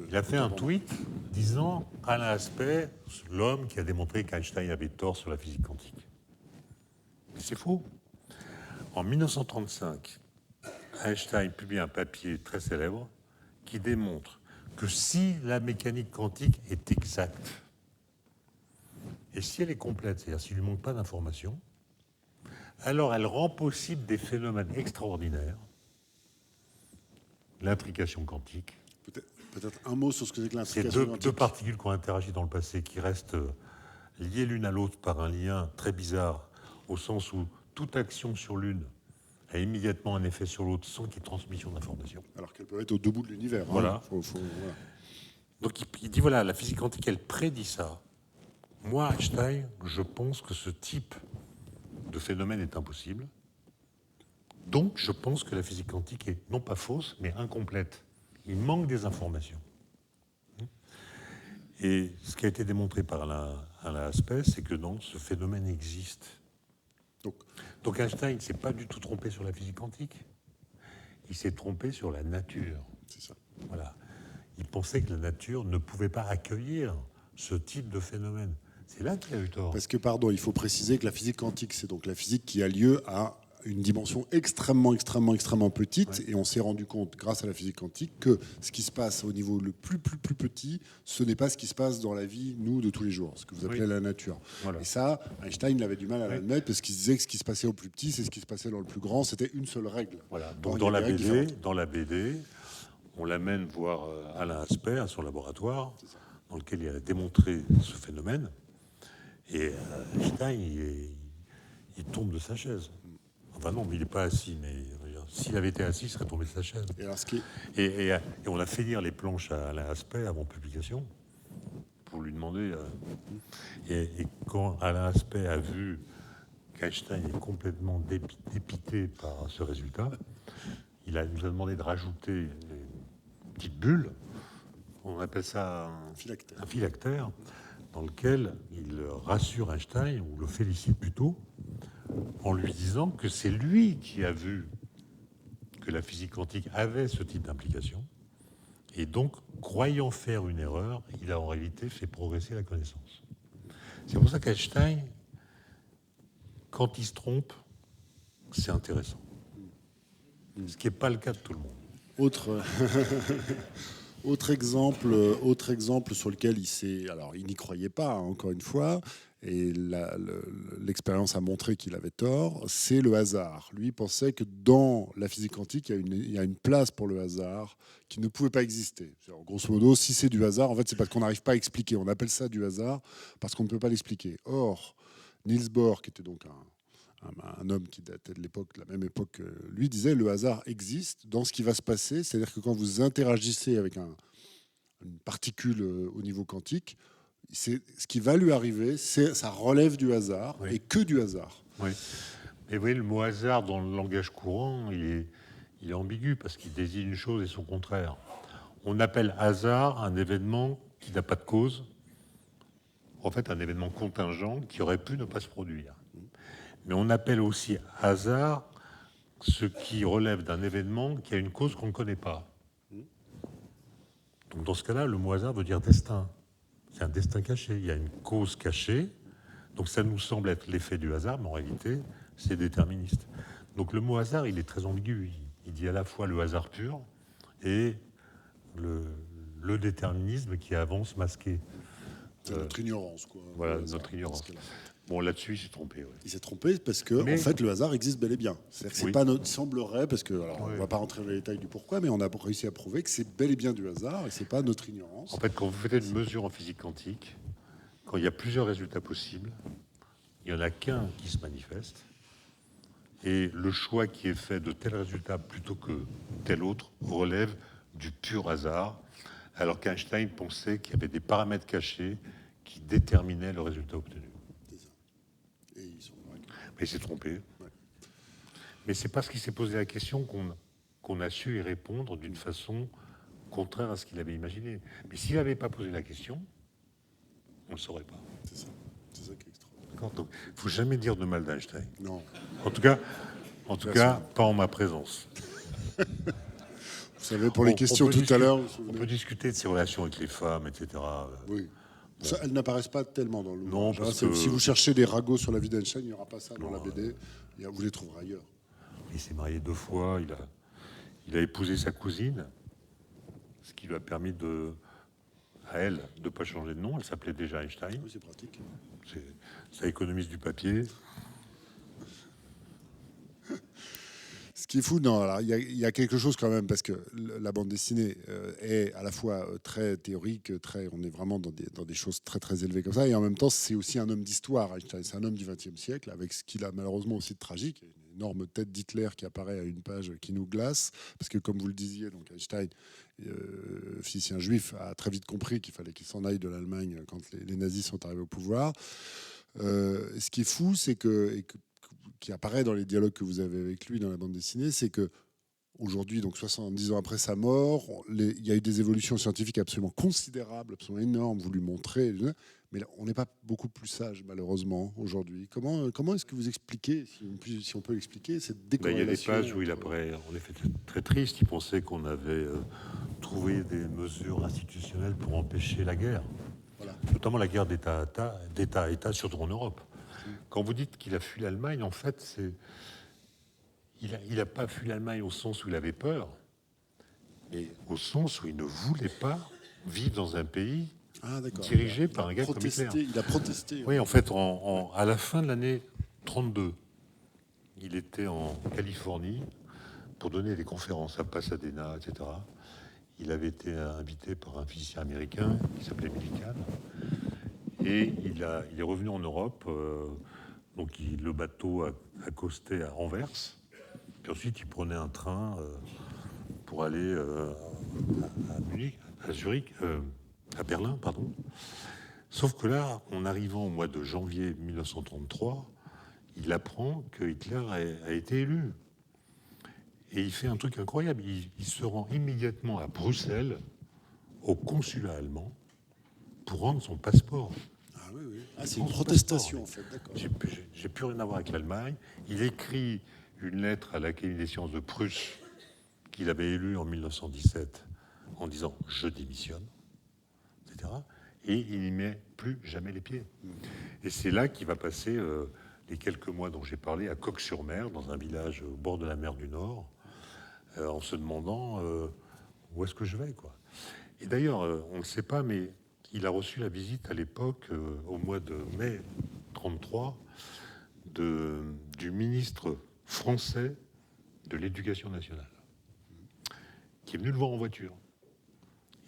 Il a fait un tweet disant Alain Aspect, l'homme qui a démontré qu'Einstein avait tort sur la physique quantique. Mais c'est faux. En 1935, Einstein publie un papier très célèbre qui démontre que si la mécanique quantique est exacte, et si elle est complète, c'est-à-dire s'il ne lui manque pas d'informations, alors elle rend possible des phénomènes extraordinaires, l'intrication quantique. Peut-être un mot sur ce que c'est que l'intrication quantique. C'est deux particules qui ont interagi dans le passé, qui restent liées l'une à l'autre par un lien très bizarre, au sens où toute action sur l'une a immédiatement un effet sur l'autre sans qu'il y ait transmission d'informations. Alors qu'elles peuvent être au deux bouts de l'univers. Voilà. Hein. Voilà. Donc il dit, voilà, la physique quantique, elle prédit ça. Moi, Einstein, je pense que ce type de phénomène est impossible. Donc, je pense que la physique quantique est non pas fausse, mais incomplète. Il manque des informations. Et ce qui a été démontré par Alain Aspect, c'est que non, ce phénomène existe. Donc Einstein ne s'est pas du tout trompé sur la physique quantique. Il s'est trompé sur la nature. C'est ça. Voilà. Il pensait que la nature ne pouvait pas accueillir ce type de phénomène. C'est là qu'il a eu tort. Parce que, pardon, il faut préciser que la physique quantique, c'est donc la physique qui a lieu à une dimension extrêmement petite. Ouais. Et on s'est rendu compte, grâce à la physique quantique, que ce qui se passe au niveau le plus petit, ce n'est pas ce qui se passe dans la vie, nous, de tous les jours, ce que vous appelez la nature. Voilà. Et ça, Einstein avait du mal à l'admettre, parce qu'il disait que ce qui se passait au plus petit, c'est ce qui se passait dans le plus grand. C'était une seule règle. Voilà. Donc dans la BD, on l'amène voir Alain Aspect à son laboratoire, dans lequel il a démontré ce phénomène. Et Einstein, il tombe de sa chaise. Enfin non, mais il n'est pas assis, mais s'il avait été assis, il serait tombé de sa chaise. Et on a fait lire les planches à Alain Aspect avant publication, pour lui demander... Et quand Alain Aspect a vu qu'Einstein est complètement dépité par ce résultat, il nous a demandé de rajouter une petite bulle, on appelle ça un phylactère, dans lequel il rassure Einstein, ou le félicite plutôt, en lui disant que c'est lui qui a vu que la physique quantique avait ce type d'implication, et donc, croyant faire une erreur, il a en réalité fait progresser la connaissance. C'est pour ça qu'Einstein, quand il se trompe, c'est intéressant. Ce qui n'est pas le cas de tout le monde. Autre exemple sur lequel il n'y croyait pas, hein, encore une fois, et l'expérience a montré qu'il avait tort, c'est le hasard. Lui pensait que dans la physique quantique, il y a une place pour le hasard qui ne pouvait pas exister. Alors, grosso modo, si c'est du hasard, en fait, c'est parce qu'on n'arrive pas à expliquer. On appelle ça du hasard parce qu'on ne peut pas l'expliquer. Or, Niels Bohr, qui était donc un homme qui datait de la même époque, lui disait le hasard existe dans ce qui va se passer. C'est-à-dire que quand vous interagissez avec une particule au niveau quantique, ce qui va lui arriver, ça relève du hasard, et que du hasard. Oui. Et vous voyez, le mot hasard dans le langage courant, il est ambigu parce qu'il désigne une chose et son contraire. On appelle hasard un événement qui n'a pas de cause, en fait un événement contingent qui aurait pu ne pas se produire. Mais on appelle aussi hasard ce qui relève d'un événement qui a une cause qu'on ne connaît pas. Donc dans ce cas-là, le mot hasard veut dire destin. C'est un destin caché, il y a une cause cachée. Donc ça nous semble être l'effet du hasard, mais en réalité, c'est déterministe. Donc le mot hasard, il est très ambigu. Il dit à la fois le hasard pur et le déterminisme qui avance masqué. C'est notre ignorance, quoi. Voilà, notre ignorance. Bon, là-dessus, il s'est trompé. Ouais. Il s'est trompé parce que, en fait, le hasard existe bel et bien. C'est-à-dire que c'est pas il semblerait, parce que, alors, on ne va pas rentrer dans les détails du pourquoi, mais on a réussi à prouver que c'est bel et bien du hasard et c'est pas notre ignorance. En fait, quand vous faites une mesure en physique quantique, quand il y a plusieurs résultats possibles, il n'y en a qu'un qui se manifeste. Et le choix qui est fait de tel résultat plutôt que tel autre relève du pur hasard, alors qu'Einstein pensait qu'il y avait des paramètres cachés qui déterminaient le résultat obtenu. C'est ça. Et ils sont vrais. Mais il s'est trompé. Ouais. Mais c'est parce qu'il s'est posé la question qu'on a su y répondre d'une façon contraire à ce qu'il avait imaginé. Mais s'il n'avait pas posé la question, on ne le saurait pas. C'est ça. C'est ça qui est extraordinaire. Donc, il ne faut jamais dire de mal d'Einstein. Non. En tout cas, pas en ma présence. Vous savez, pour les questions tout à l'heure... On peut discuter de ses relations avec les femmes, etc. Oui. Ça, elles n'apparaissent pas tellement dans le livre. Non, parce que... Si vous cherchez des ragots sur la vie d'Einstein, il n'y aura pas ça dans la BD. Vous les trouverez ailleurs. Il s'est marié 2 fois. Il a épousé sa cousine, ce qui lui a permis à elle de ne pas changer de nom. Elle s'appelait déjà Einstein. Oui, c'est pratique. Ça économise du papier. Ce qui est fou, non, il y a quelque chose quand même, parce que la bande dessinée est à la fois très théorique, on est vraiment dans des choses très très élevées comme ça, et en même temps, c'est aussi un homme d'histoire. Einstein, c'est un homme du XXe siècle, avec ce qu'il a malheureusement aussi de tragique, une énorme tête d'Hitler qui apparaît à une page qui nous glace, parce que comme vous le disiez, donc Einstein, physicien juif, a très vite compris qu'il fallait qu'il s'en aille de l'Allemagne quand les nazis sont arrivés au pouvoir. Ce qui est fou, c'est qui apparaît dans les dialogues que vous avez avec lui dans la bande dessinée, c'est que aujourd'hui, donc 70 ans après sa mort, il y a eu des évolutions scientifiques absolument considérables, absolument énormes, vous lui montrez, mais on n'est pas beaucoup plus sage, malheureusement, aujourd'hui. Comment est-ce que vous expliquez, si on peut l'expliquer, cette décorrélation? Il y a des pages où il apparaît en effet très triste. Il pensait qu'on avait trouvé des mesures institutionnelles pour empêcher la guerre, voilà. Notamment la guerre d'État à État, surtout en Europe. Quand vous dites qu'il a fui l'Allemagne, en fait, il n'a pas fui l'Allemagne au sens où il avait peur, mais au sens où il ne voulait pas vivre dans un pays dirigé par un gars comme Hitler. Il a protesté. Oui, en fait, à la fin de l'année 32, il était en Californie pour donner des conférences à Pasadena, etc. Il avait été invité par un physicien américain qui s'appelait Millikan. Et il est revenu en Europe, donc le bateau a accosté à Anvers, puis ensuite il prenait un train pour aller à Munich, à Zurich, à Berlin, pardon. Sauf que là, en arrivant au mois de janvier 1933, il apprend que Hitler a été élu. Et il fait un truc incroyable, il se rend immédiatement à Bruxelles, au consulat allemand, pour rendre son passeport. Ah oui, oui. Ah, c'est une protestation, en fait, d'accord. J'ai plus rien à voir avec l'Allemagne. Il écrit une lettre à l'Académie des sciences de Prusse qu'il avait élue en 1917 en disant « je démissionne », etc. Et il n'y met plus jamais les pieds. Et c'est là qu'il va passer les quelques mois dont j'ai parlé à Coq-sur-Mer, dans un village au bord de la mer du Nord, en se demandant où est-ce que je vais, quoi. Et d'ailleurs, on ne le sait pas, mais il a reçu la visite à l'époque, au mois de mai 1933, du ministre français de l'Éducation nationale, qui est venu le voir en voiture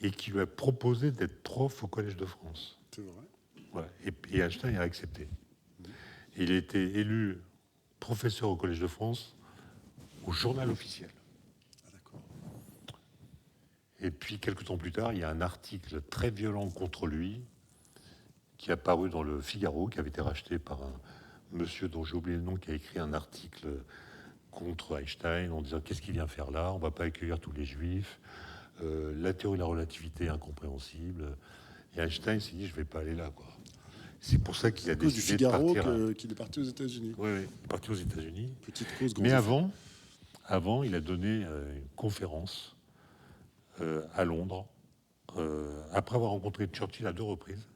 et qui lui a proposé d'être prof au Collège de France. C'est vrai. Ouais. Et Einstein a accepté. Et il a été élu professeur au Collège de France au Journal officiel. Ah, d'accord. Et puis, quelques temps plus tard, il y a un article très violent contre lui qui est apparu dans le Figaro, qui avait été racheté par un monsieur dont j'ai oublié le nom, qui a écrit un article contre Einstein en disant « Qu'est-ce qu'il vient faire là? On ne va pas accueillir tous les juifs. La théorie de la relativité est incompréhensible. » Et Einstein s'est dit « Je ne vais pas aller là, quoi. » C'est pour ça qu'il a décidé du Figaro de partir. Qu'il est parti aux États-Unis. Oui, il est parti aux États-Unis. Petite cause. Mais avant, avant, il a donné une conférence à Londres, après avoir rencontré Churchill à 2 reprises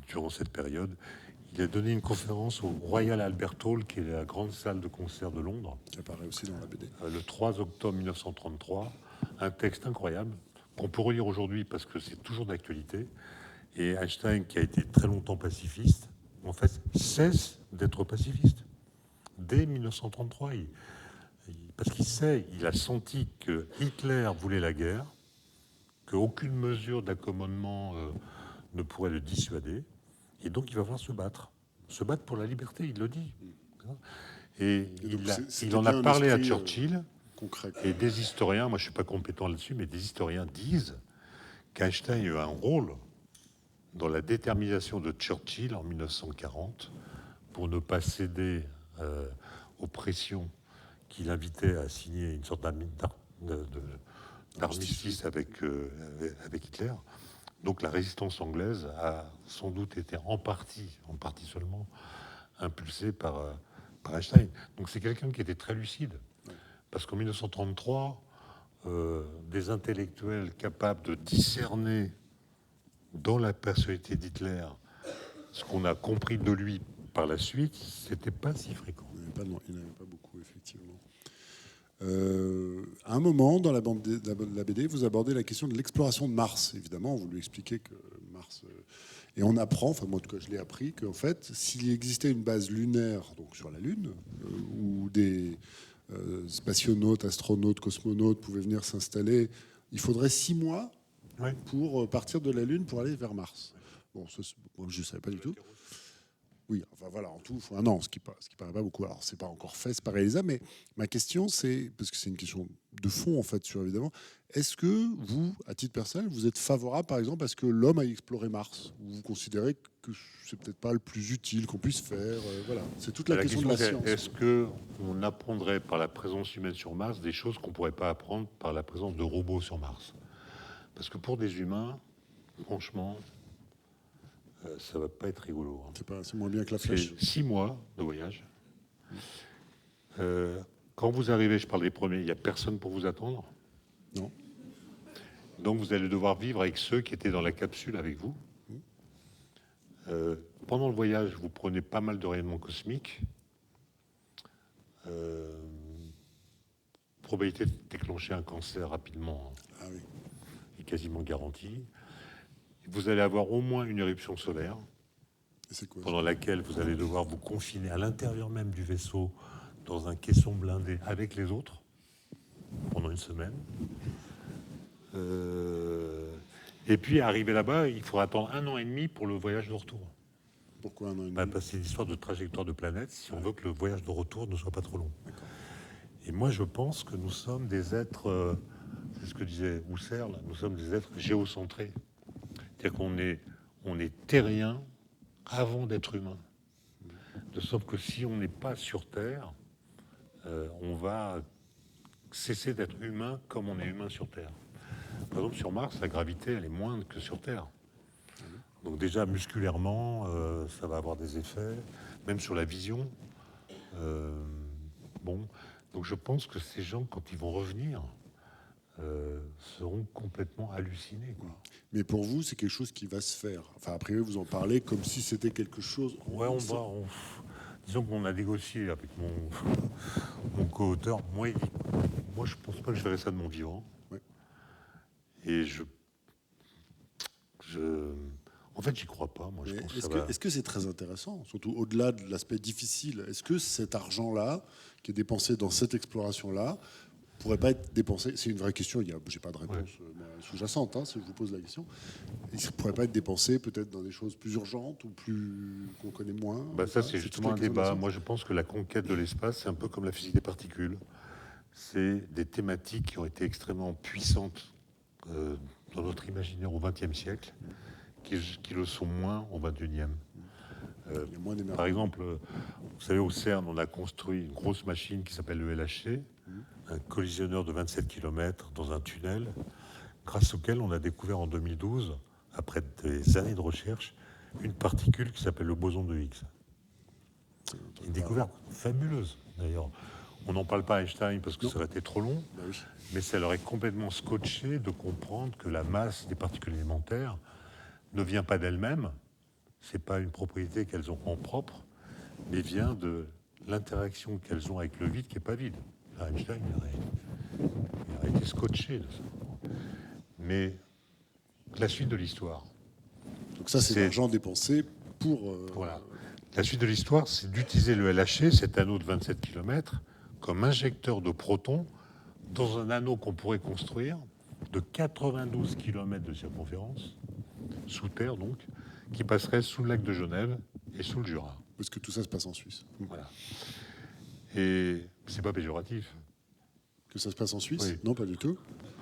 durant cette période. Il a donné une conférence au Royal Albert Hall, qui est la grande salle de concert de Londres, Qui apparaît aussi dans la BD. le 3 octobre 1933. Un texte incroyable qu'on peut relire aujourd'hui parce que c'est toujours d'actualité. Et Einstein, qui a été très longtemps pacifiste, en fait, cesse d'être pacifiste. Dès 1933, parce qu'il sait, il a senti que Hitler voulait la guerre, qu'aucune mesure d'accommodement ne pourrait le dissuader, et donc il va falloir se battre pour la liberté, il le dit. Et il en a parlé à Churchill, concret. et des historiens, moi je ne suis pas compétent là-dessus, mais des historiens disent qu'Einstein a eu un rôle dans la détermination de Churchill en 1940 pour ne pas céder aux pressions qui l'invitaient à signer une sorte d'armistice avec Hitler. Donc la résistance anglaise a sans doute été en partie seulement, impulsée par Einstein. Donc c'est quelqu'un qui était très lucide. Parce qu'en 1933, des intellectuels capables de discerner dans la personnalité d'Hitler ce qu'on a compris de lui par la suite, c'était pas si fréquent. Il n'y en avait pas beaucoup, effectivement. À un moment, dans la BD, vous abordez la question de l'exploration de Mars. Évidemment, vous lui expliquez que Mars... et on apprend, enfin moi en tout cas je l'ai appris, qu'en fait, s'il existait une base lunaire donc sur la Lune, où des spationautes, astronautes, cosmonautes pouvaient venir s'installer, il faudrait 6 mois pour partir de la Lune pour aller vers Mars. Bon, moi, je ne savais pas du tout. Oui, enfin voilà, en tout, il faut 1 an, ce qui paraît pas beaucoup. Alors, c'est pas encore fait, c'est pas réalisable, mais ma question, c'est, parce que c'est une question de fond, en fait, sur évidemment, est-ce que vous, à titre personnel, vous êtes favorable, par exemple, à ce que l'homme aille explorer Mars? Ou vous considérez que c'est peut-être pas le plus utile qu'on puisse faire? Voilà, c'est toute la question de la science. Est-ce qu'on apprendrait par la présence humaine sur Mars des choses qu'on ne pourrait pas apprendre par la présence de robots sur Mars? Parce que pour des humains, franchement, ça va pas être rigolo. C'est moins bien que la flèche. C'est 6 mois de voyage. Quand vous arrivez, je parle des premiers, il n'y a personne pour vous attendre. Non. Donc vous allez devoir vivre avec ceux qui étaient dans la capsule avec vous. Pendant le voyage, vous prenez pas mal de rayonnements cosmiques. Probabilité de déclencher un cancer rapidement est quasiment garantie. Vous allez avoir au moins une éruption solaire, pendant laquelle vous allez devoir vous confiner à l'intérieur même du vaisseau dans un caisson blindé avec les autres pendant 1 semaine. Et puis, arrivé là-bas, il faudra attendre 1 an et demi pour le voyage de retour. Pourquoi 1 an et demi? Parce que c'est une histoire de trajectoire de planète, si on veut que le voyage de retour ne soit pas trop long. Et moi, je pense que nous sommes des êtres, c'est ce que disait Husserl, nous sommes des êtres géocentrés. C'est-à-dire qu'on est terrien avant d'être humain. De sorte que si on n'est pas sur Terre, on va cesser d'être humain comme on est humain sur Terre. Par exemple, sur Mars, la gravité, elle est moindre que sur Terre. Donc déjà, musculairement, ça va avoir des effets, même sur la vision. Donc je pense que ces gens, quand ils vont revenir, seront complètement hallucinés, quoi. Mais pour vous, c'est quelque chose qui va se faire. Enfin, après, vous en parlez comme si c'était quelque chose... Disons qu'on a négocié avec mon co-auteur. Moi, je pense pas que je verrai ça de mon vivant. Ouais. Et en fait, j'y crois pas. Moi, est-ce que c'est très intéressant, surtout au-delà de l'aspect difficile? Est-ce que cet argent-là, qui est dépensé dans cette exploration-là, pourrait pas être dépensé? C'est une vraie question. J'ai pas de réponse sous-jacente, si je vous pose la question. Il ne pourrait pas être dépensé peut-être dans des choses plus urgentes ou plus qu'on connaît moins? Ça, c'est justement un débat. Moi, je pense que la conquête de l'espace, c'est un peu comme la physique des particules. C'est des thématiques qui ont été extrêmement puissantes dans notre imaginaire au XXe siècle, qui le sont moins au XXIe. Par exemple, vous savez, au CERN, on a construit une grosse machine qui s'appelle le LHC, un collisionneur de 27 km dans un tunnel, grâce auquel on a découvert en 2012, après des années de recherche, une particule qui s'appelle le boson de Higgs. Une découverte fabuleuse, d'ailleurs. On n'en parle pas à Einstein parce que Non. ça aurait été trop long, Bah oui. mais ça leur est complètement scotché de comprendre que la masse des particules élémentaires ne vient pas d'elle-même, c'est pas une propriété qu'elles ont en propre, mais vient de l'interaction qu'elles ont avec le vide qui n'est pas vide. Einstein il aurait été scotché de ça. Mais la suite de l'histoire. Donc ça, c'est l'argent dépensé pour... Voilà. La suite de l'histoire, c'est d'utiliser le LHC, cet anneau de 27 km, comme injecteur de protons dans un anneau qu'on pourrait construire de 92 km de circonférence, sous terre donc, qui passerait sous le lac de Genève et sous le Jura. Parce que tout ça se passe en Suisse. Voilà. Et c'est pas péjoratif. Que ça se passe en Suisse? Oui. Non, pas du tout.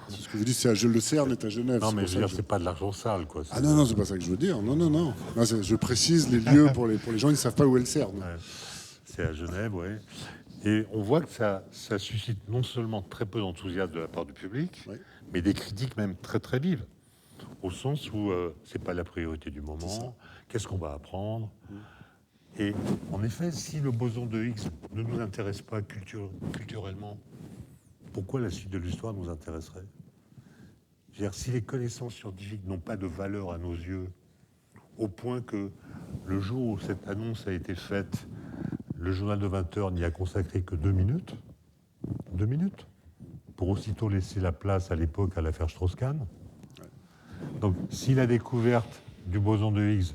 C'est ce que vous dites, c'est le CERN est à Genève. Non, c'est mais pour je ça veux que dire, c'est pas de l'argent sale, quoi. Ah non, non, c'est pas ça que je veux dire. Non, non, non. Non, je précise les lieux pour les gens qui ne savent pas où est le CERN. Ouais. C'est à Genève, oui. Et on voit que ça suscite non seulement très peu d'enthousiasme de la part du public, Ouais. mais des critiques même très très vives, au sens où c'est pas la priorité du moment. Qu'est-ce qu'on va apprendre? Et en effet, si le boson de Higgs ne nous intéresse pas culturellement, pourquoi la suite de l'histoire nous intéresserait? Je veux dire, si les connaissances scientifiques n'ont pas de valeur à nos yeux, au point que le jour où cette annonce a été faite, le journal de 20 heures n'y a consacré que 2 minutes. 2 minutes. Pour aussitôt laisser la place à l'époque à l'affaire Strauss-Kahn. Donc, si la découverte du boson de Higgs,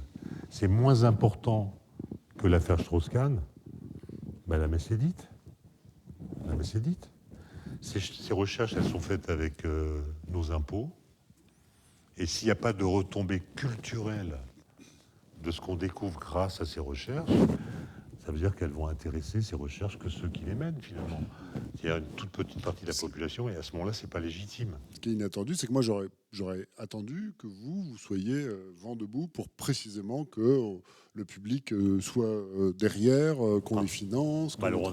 c'est moins important que l'affaire Strauss-Kahn, ben la messe est dite. La messe est dite. Ces recherches, elles sont faites avec nos impôts. Et s'il n'y a pas de retombées culturelles de ce qu'on découvre grâce à ces recherches, ça veut dire qu'elles vont intéresser ces recherches que ceux qui les mènent, finalement. Il y a une toute petite partie de la population, et à ce moment-là, c'est pas légitime. Ce qui est inattendu, c'est que moi, j'aurais attendu que vous soyez vent debout pour précisément que le public soit derrière, qu'on les finance. Alors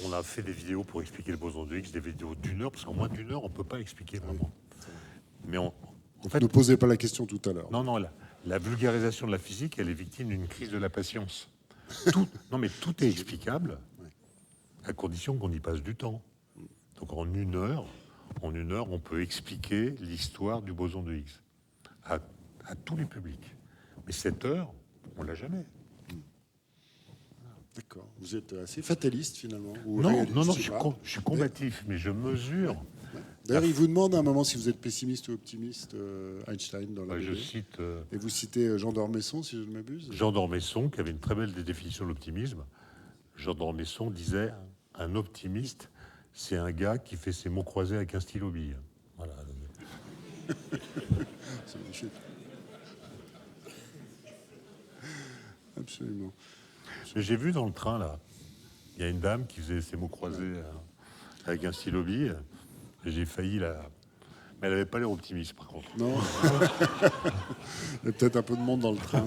on a fait des vidéos pour expliquer le boson de Higgs, des vidéos d'1 heure, parce qu'en moins d'1 heure, on ne peut pas expliquer vraiment. Mais en fait, Ne posez pas la question tout à l'heure. non, la vulgarisation de la physique, elle est victime d'une crise de la patience. Non, mais tout est explicable, à condition qu'on y passe du temps. Donc en une heure, on peut expliquer l'histoire du boson de Higgs à tous les publics. Mais cette heure, on l'a jamais. D'accord. Vous êtes assez fataliste finalement. Ou Non, réaliste, non, je sais pas. je suis combatif, mais je mesure. D'ailleurs, il vous demande à un moment si vous êtes pessimiste ou optimiste, Einstein, dans la Je BD. cite Et vous citez Jean d'Ormesson, si je ne m'abuse. Jean d'Ormesson, qui avait une très belle définition de l'optimisme. Jean d'Ormesson disait un optimiste, c'est un gars qui fait ses mots croisés avec un stylo bille. Voilà. C'est magnifique. Absolument. J'ai vu dans le train, là, il y a une dame qui faisait ses mots croisés avec un stylo bille. Et j'ai failli la... Mais elle n'avait pas l'air optimiste, par contre. Non. Il y a peut-être un peu de monde dans le train.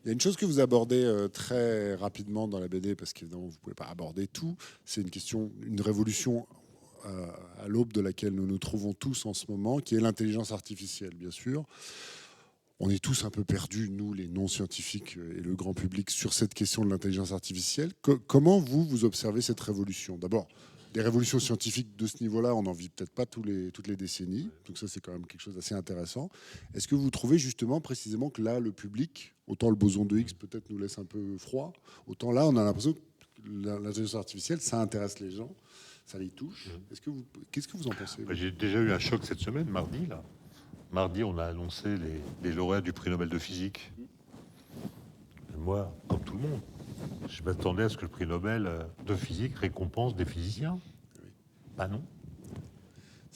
Il y a une chose que vous abordez très rapidement dans la BD, parce qu'évidemment, vous ne pouvez pas aborder tout. C'est une question, une révolution à l'aube de laquelle nous nous trouvons tous en ce moment, qui est l'intelligence artificielle, bien sûr. On est tous un peu perdus, nous, les non-scientifiques et le grand public, sur cette question de l'intelligence artificielle. Comment vous observez cette révolution? D'abord, des révolutions scientifiques de ce niveau-là, on n'en vit peut-être pas toutes les décennies. Donc ça, c'est quand même quelque chose d'assez intéressant. Est-ce que vous trouvez justement, précisément, que là, le public, autant le boson de Higgs peut-être nous laisse un peu froid, autant là, on a l'impression que l'intelligence artificielle, ça intéresse les gens, ça les touche. Qu'est-ce que vous en pensez? J'ai déjà eu un choc cette semaine, mardi, là. Mardi, on a annoncé les lauréats du prix Nobel de physique. Et moi, comme tout le monde, je m'attendais à ce que le prix Nobel de physique récompense des physiciens. Bah non.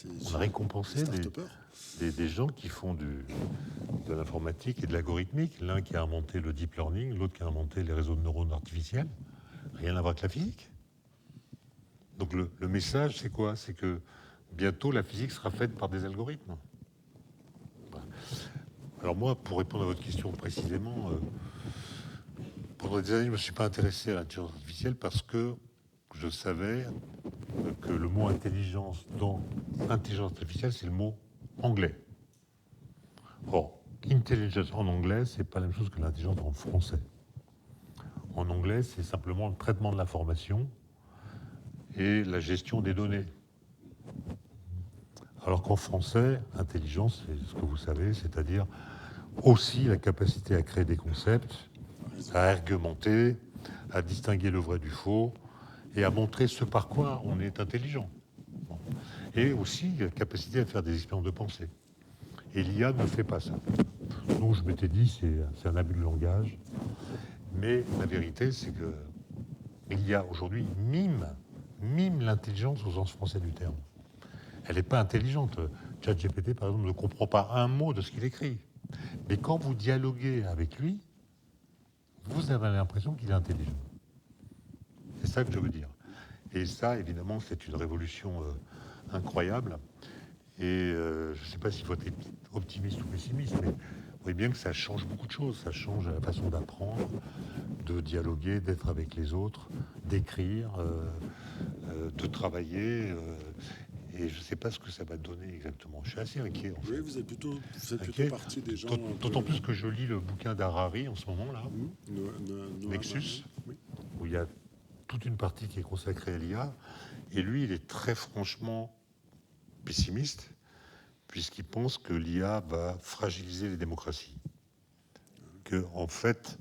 On a récompensé des gens qui font de l'informatique et de l'algorithmique. L'un qui a inventé le deep learning, l'autre qui a inventé les réseaux de neurones artificiels. Rien à voir avec la physique. Donc le message, c'est quoi? C'est que bientôt, la physique sera faite par des algorithmes. Alors moi, pour répondre à votre question précisément, pendant des années, je ne me suis pas intéressé à l'intelligence artificielle parce que je savais que le mot intelligence dans intelligence artificielle, c'est le mot anglais. Or, intelligence en anglais, c'est pas la même chose que l'intelligence en français. En anglais, c'est simplement le traitement de l'information et la gestion des données. Alors qu'en français, intelligence, c'est ce que vous savez, c'est-à-dire aussi la capacité à créer des concepts, à argumenter, à distinguer le vrai du faux et à montrer ce par quoi on est intelligent. Bon. Et aussi la capacité à faire des expériences de pensée. Et l'IA ne fait pas ça. Donc je m'étais dit, c'est un abus de langage. Mais la vérité, c'est que l'IA aujourd'hui mime l'intelligence au sens français du terme. Elle n'est pas intelligente. ChatGPT, par exemple, ne comprend pas un mot de ce qu'il écrit. Mais quand vous dialoguez avec lui, vous avez l'impression qu'il est intelligent. C'est ça que je veux dire. Et ça, évidemment, c'est une révolution incroyable. Et je ne sais pas s'il faut être optimiste ou pessimiste, mais vous voyez bien que ça change beaucoup de choses. Ça change la façon d'apprendre, de dialoguer, d'être avec les autres, d'écrire, de travailler. Et je ne sais pas ce que ça va donner exactement. Je suis assez inquiet, en fait. Oui, vous êtes plutôt partie des gens... D'autant plus que je lis le bouquin d'Harari en ce moment, là, Nexus, oui. où il y a toute une partie qui est consacrée à l'IA. Et lui, il est très franchement pessimiste, puisqu'il pense que l'IA va fragiliser les démocraties. Que, en fait,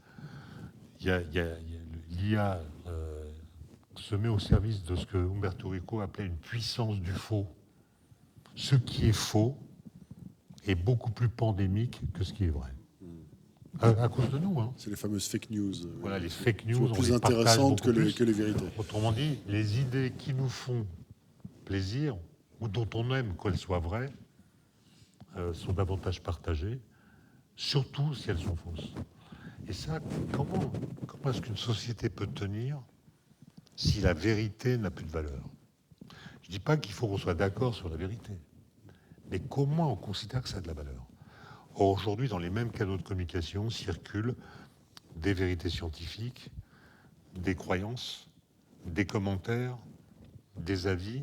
l'IA se met au service de ce que Umberto Eco appelait une puissance du faux. Ce qui est faux est beaucoup plus pandémique que ce qui est vrai. À cause de nous. Hein. C'est les fameuses fake news. Voilà, les fake news, sont plus intéressantes que les vérités. Autrement dit, les idées qui nous font plaisir, ou dont on aime qu'elles soient vraies, sont davantage partagées, surtout si elles sont fausses. Et ça, comment est-ce qu'une société peut tenir si la vérité n'a plus de valeur? Je ne dis pas qu'il faut qu'on soit d'accord sur la vérité, mais comment on considère que ça a de la valeur? Or, aujourd'hui, dans les mêmes canaux de communication circulent des vérités scientifiques, des croyances, des commentaires, des avis,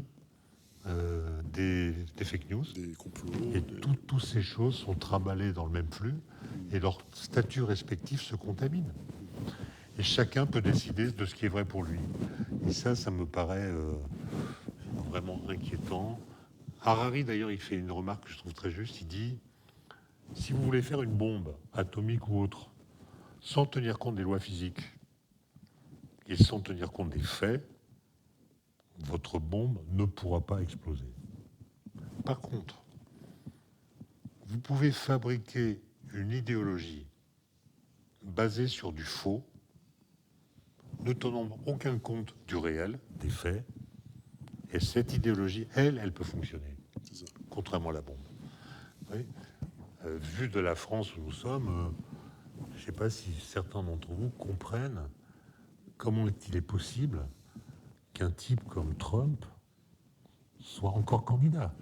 des fake news. Des complots. Et toutes ces choses sont trimballées dans le même flux et leurs statuts respectifs se contaminent. Et chacun peut décider de ce qui est vrai pour lui. Et ça me paraît vraiment inquiétant. Harari, d'ailleurs, il fait une remarque que je trouve très juste. Il dit, si vous voulez faire une bombe atomique ou autre, sans tenir compte des lois physiques et sans tenir compte des faits, votre bombe ne pourra pas exploser. Par contre, vous pouvez fabriquer une idéologie basée sur du faux, ne tenant aucun compte du réel, des faits, et cette idéologie, elle peut fonctionner, contrairement à la bombe. Oui. Vu de la France où nous sommes, je ne sais pas si certains d'entre vous comprennent comment il est possible qu'un type comme Trump soit encore candidat.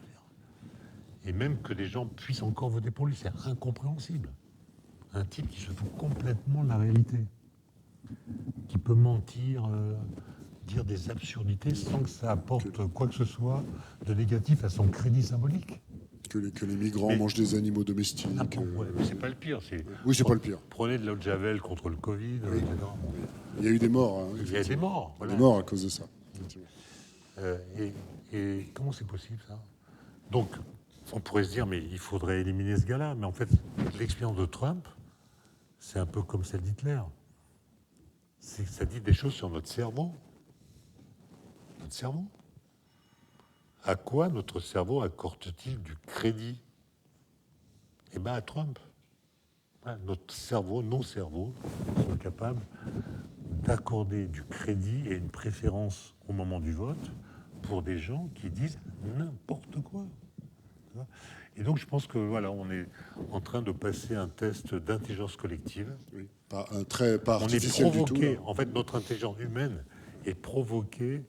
Et même que des gens puissent encore voter pour lui, c'est incompréhensible. Un type qui se fout complètement de la réalité, qui peut mentir, dire des absurdités sans que ça apporte quoi que ce soit de négatif à son crédit symbolique. Que les migrants mangent des animaux domestiques. Ouais, mais c'est pas le pire. Oui, c'est pas le pire. Prenez de l'eau de Javel contre le Covid. Oui. Il y a eu des morts. Hein, il y a des morts. Voilà. Des morts à cause de ça. Et comment c'est possible, ça? Donc, on pourrait se dire, mais il faudrait éliminer ce gars-là. Mais en fait, l'expérience de Trump, c'est un peu comme celle d'Hitler. Ça dit des choses sur notre cerveau. Notre cerveau. À quoi notre cerveau accorde-t-il du crédit? Eh bien, à Trump. Notre cerveau, nos cerveaux sont capables d'accorder du crédit et une préférence au moment du vote pour des gens qui disent n'importe quoi. Et donc, je pense que voilà, on est en train de passer un test d'intelligence collective. Oui, pas artificiel on est provoqué, du tout. en fait, notre intelligence humaine est provoquée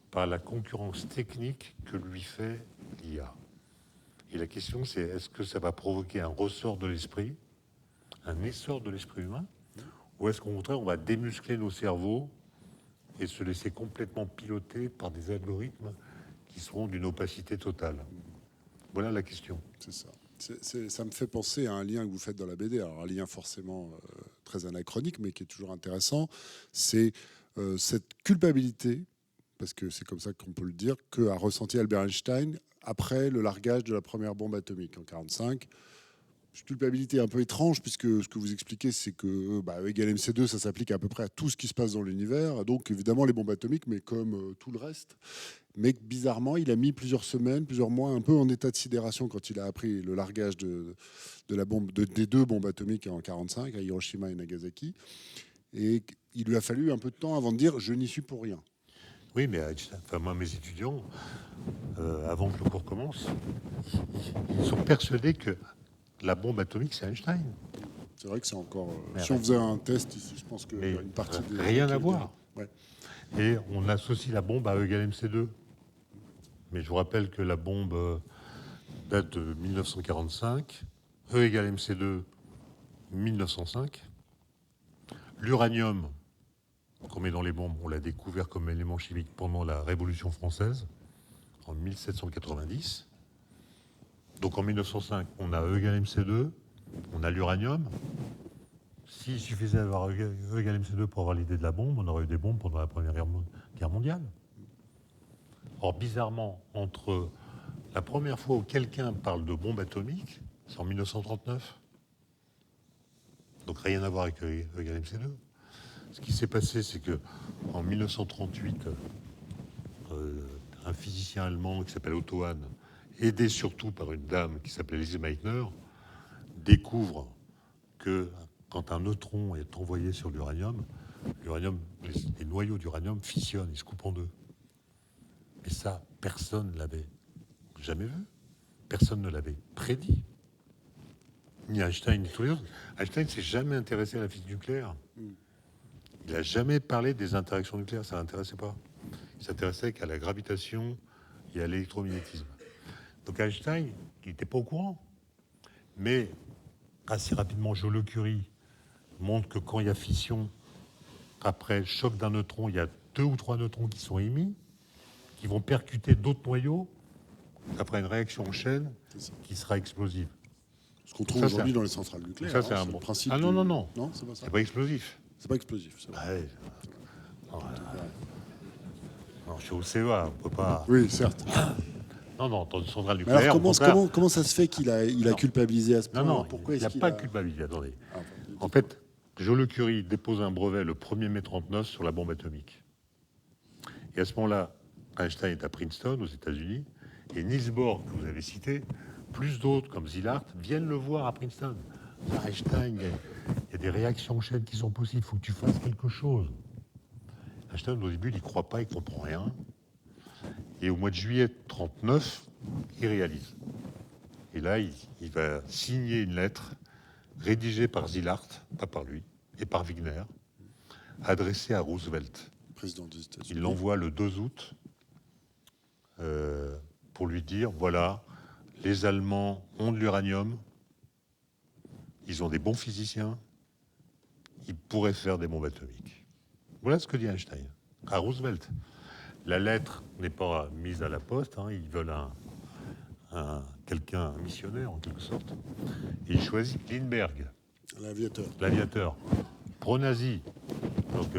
par la concurrence technique que lui fait l'IA. Et la question, c'est est-ce que ça va provoquer un ressort de l'esprit, un essor de l'esprit humain, ou est-ce qu'au contraire, on va démuscler nos cerveaux et se laisser complètement piloter par des algorithmes qui seront d'une opacité totale? Voilà la question. C'est ça. Ça me fait penser à un lien que vous faites dans la BD, alors un lien forcément très anachronique, mais qui est toujours intéressant. C'est cette culpabilité, parce que c'est comme ça qu'on peut le dire, qu'a ressenti Albert Einstein après le largage de la première bombe atomique en 1945. Culpabilité un peu étrange, puisque ce que vous expliquez, c'est que E égale MC2, ça s'applique à peu près à tout ce qui se passe dans l'univers. Donc évidemment les bombes atomiques, mais comme tout le reste. Mais bizarrement, il a mis plusieurs semaines, plusieurs mois, un peu en état de sidération quand il a appris le largage de la bombe, des deux bombes atomiques en 1945, à Hiroshima et Nagasaki. Et il lui a fallu un peu de temps avant de dire « je n'y suis pour rien ». Oui, mais moi, mes étudiants, avant que le cours commence, ils sont persuadés que la bombe atomique, c'est Einstein. C'est vrai que c'est encore... Mais si on faisait un test ici, je pense qu'il y a une partie... Rien à voir. Ouais. Et on associe la bombe à E égale MC2. Mais je vous rappelle que la bombe date de 1945, E égale MC2, 1905. L'uranium qu'on met dans les bombes, on l'a découvert comme élément chimique pendant la Révolution française, en 1790. Donc en 1905, on a E égale MC2, on a l'uranium. S'il suffisait d'avoir E égale MC2 pour avoir l'idée de la bombe, on aurait eu des bombes pendant la Première Guerre mondiale. Or, bizarrement, entre la première fois où quelqu'un parle de bombe atomique, c'est en 1939. Donc rien à voir avec E égale MC2. Ce qui s'est passé, c'est que en 1938, un physicien allemand qui s'appelle Otto Hahn, aidé surtout par une dame qui s'appelait Lise Meitner, découvre que quand un neutron est envoyé sur l'uranium, les noyaux d'uranium fissionnent, ils se coupent en deux. Et ça, personne ne l'avait jamais vu. Personne ne l'avait prédit. Ni Einstein, ni tous les autres. Einstein ne s'est jamais intéressé à la physique nucléaire. Il n'a jamais parlé des interactions nucléaires, ça ne l'intéressait pas. Il s'intéressait qu'à la gravitation et à l'électromagnétisme. Donc Einstein, il n'était pas au courant. Mais assez rapidement, Joliot Curie montre que quand il y a fission, après le choc d'un neutron, il y a 2 ou 3 neutrons qui sont émis, qui vont percuter d'autres noyaux, après une réaction en chaîne qui sera explosive. Ce qu'on trouve aujourd'hui dans les centrales nucléaires. Ça, c'est un bon principe. Ah non, non, non. Non, c'est pas ça. C'est pas explosif. C'est pas explosif. C'est vrai. Ouais. Non, je suis au CEA, on peut pas... Oui, certes. Non, dans une centrale Mais nucléaire... alors comment ça se fait qu'il a culpabilisé à ce point? Non, pourquoi il n'y a pas culpabilité, attendez. En fait, fait, Joliot Curie dépose un brevet le 1er mai 1939 sur la bombe atomique. Et à ce moment-là, Einstein est à Princeton, aux États-Unis, et Niels Bohr, que vous avez cité, plus d'autres, comme Szilard, viennent le voir à Princeton. Einstein, il y a des réactions en chaîne qui sont possibles, il faut que tu fasses quelque chose. Einstein, au début, il n'y croit pas, il ne comprend rien. Et au mois de juillet 1939, il réalise. Et là, il va signer une lettre rédigée par Szilard, pas par lui, et par Wigner, adressée à Roosevelt. Président des États-Unis. Il l'envoie le 2 août pour lui dire, voilà, les Allemands ont de l'uranium, ils ont des bons physiciens, ils pourraient faire des bombes atomiques. Voilà ce que dit Einstein à Roosevelt. La lettre n'est pas mise à la poste, hein, ils veulent un missionnaire en quelque sorte. Et il choisit Lindbergh, l'aviateur, pro-nazi. Donc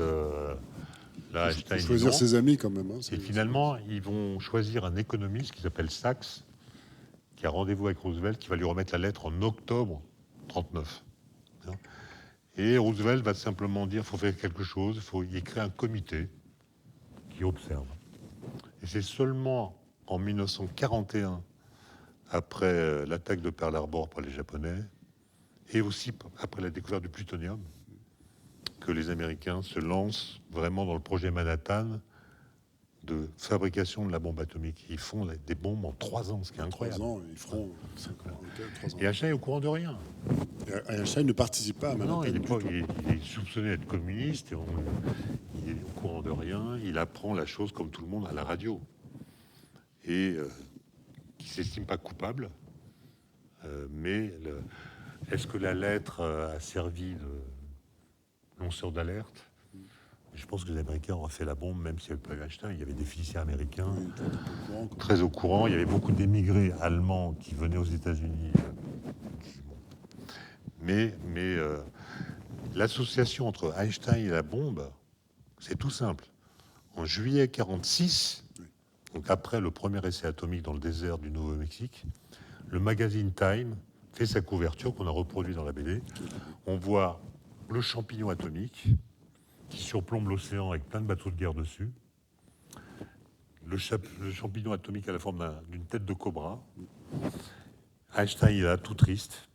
là, Einstein, il faut choisir ses amis quand même. Hein, et finalement, ils vont choisir un économiste qui s'appelle Sachs, qui a rendez-vous avec Roosevelt, qui va lui remettre la lettre en octobre 1939. Et Roosevelt va simplement dire, il faut faire quelque chose, il crée un comité qui observe. Et c'est seulement en 1941, après l'attaque de Pearl Harbor par les Japonais, et aussi après la découverte du plutonium, que les Américains se lancent vraiment dans le projet Manhattan de fabrication de la bombe atomique. Ils font des bombes en 3 ans, ce qui est incroyable. 3 ans, ils feront 3 ans. Et Einstein est au courant de rien. Et Einstein ne participe pas à Manhattan. Non, il est soupçonné d'être communiste, et il est au courant de rien. Il apprend la chose comme tout le monde à la radio. Et il ne s'estime pas coupable. Mais est-ce que la lettre a servi de lanceur d'alerte? Je pense que les Américains auraient fait la bombe, même s'il n'y avait pas eu Einstein. Il y avait des physiciens américains très au courant. Il y avait beaucoup d'émigrés allemands qui venaient aux États-Unis Mais l'association entre Einstein et la bombe, c'est tout simple. En juillet 1946, donc après le premier essai atomique dans le désert du Nouveau-Mexique, le magazine Time fait sa couverture qu'on a reproduit dans la BD. On voit le champignon atomique qui surplombe l'océan avec plein de bateaux de guerre dessus. Le champignon atomique à la forme d'une tête de cobra. Einstein est là, tout triste.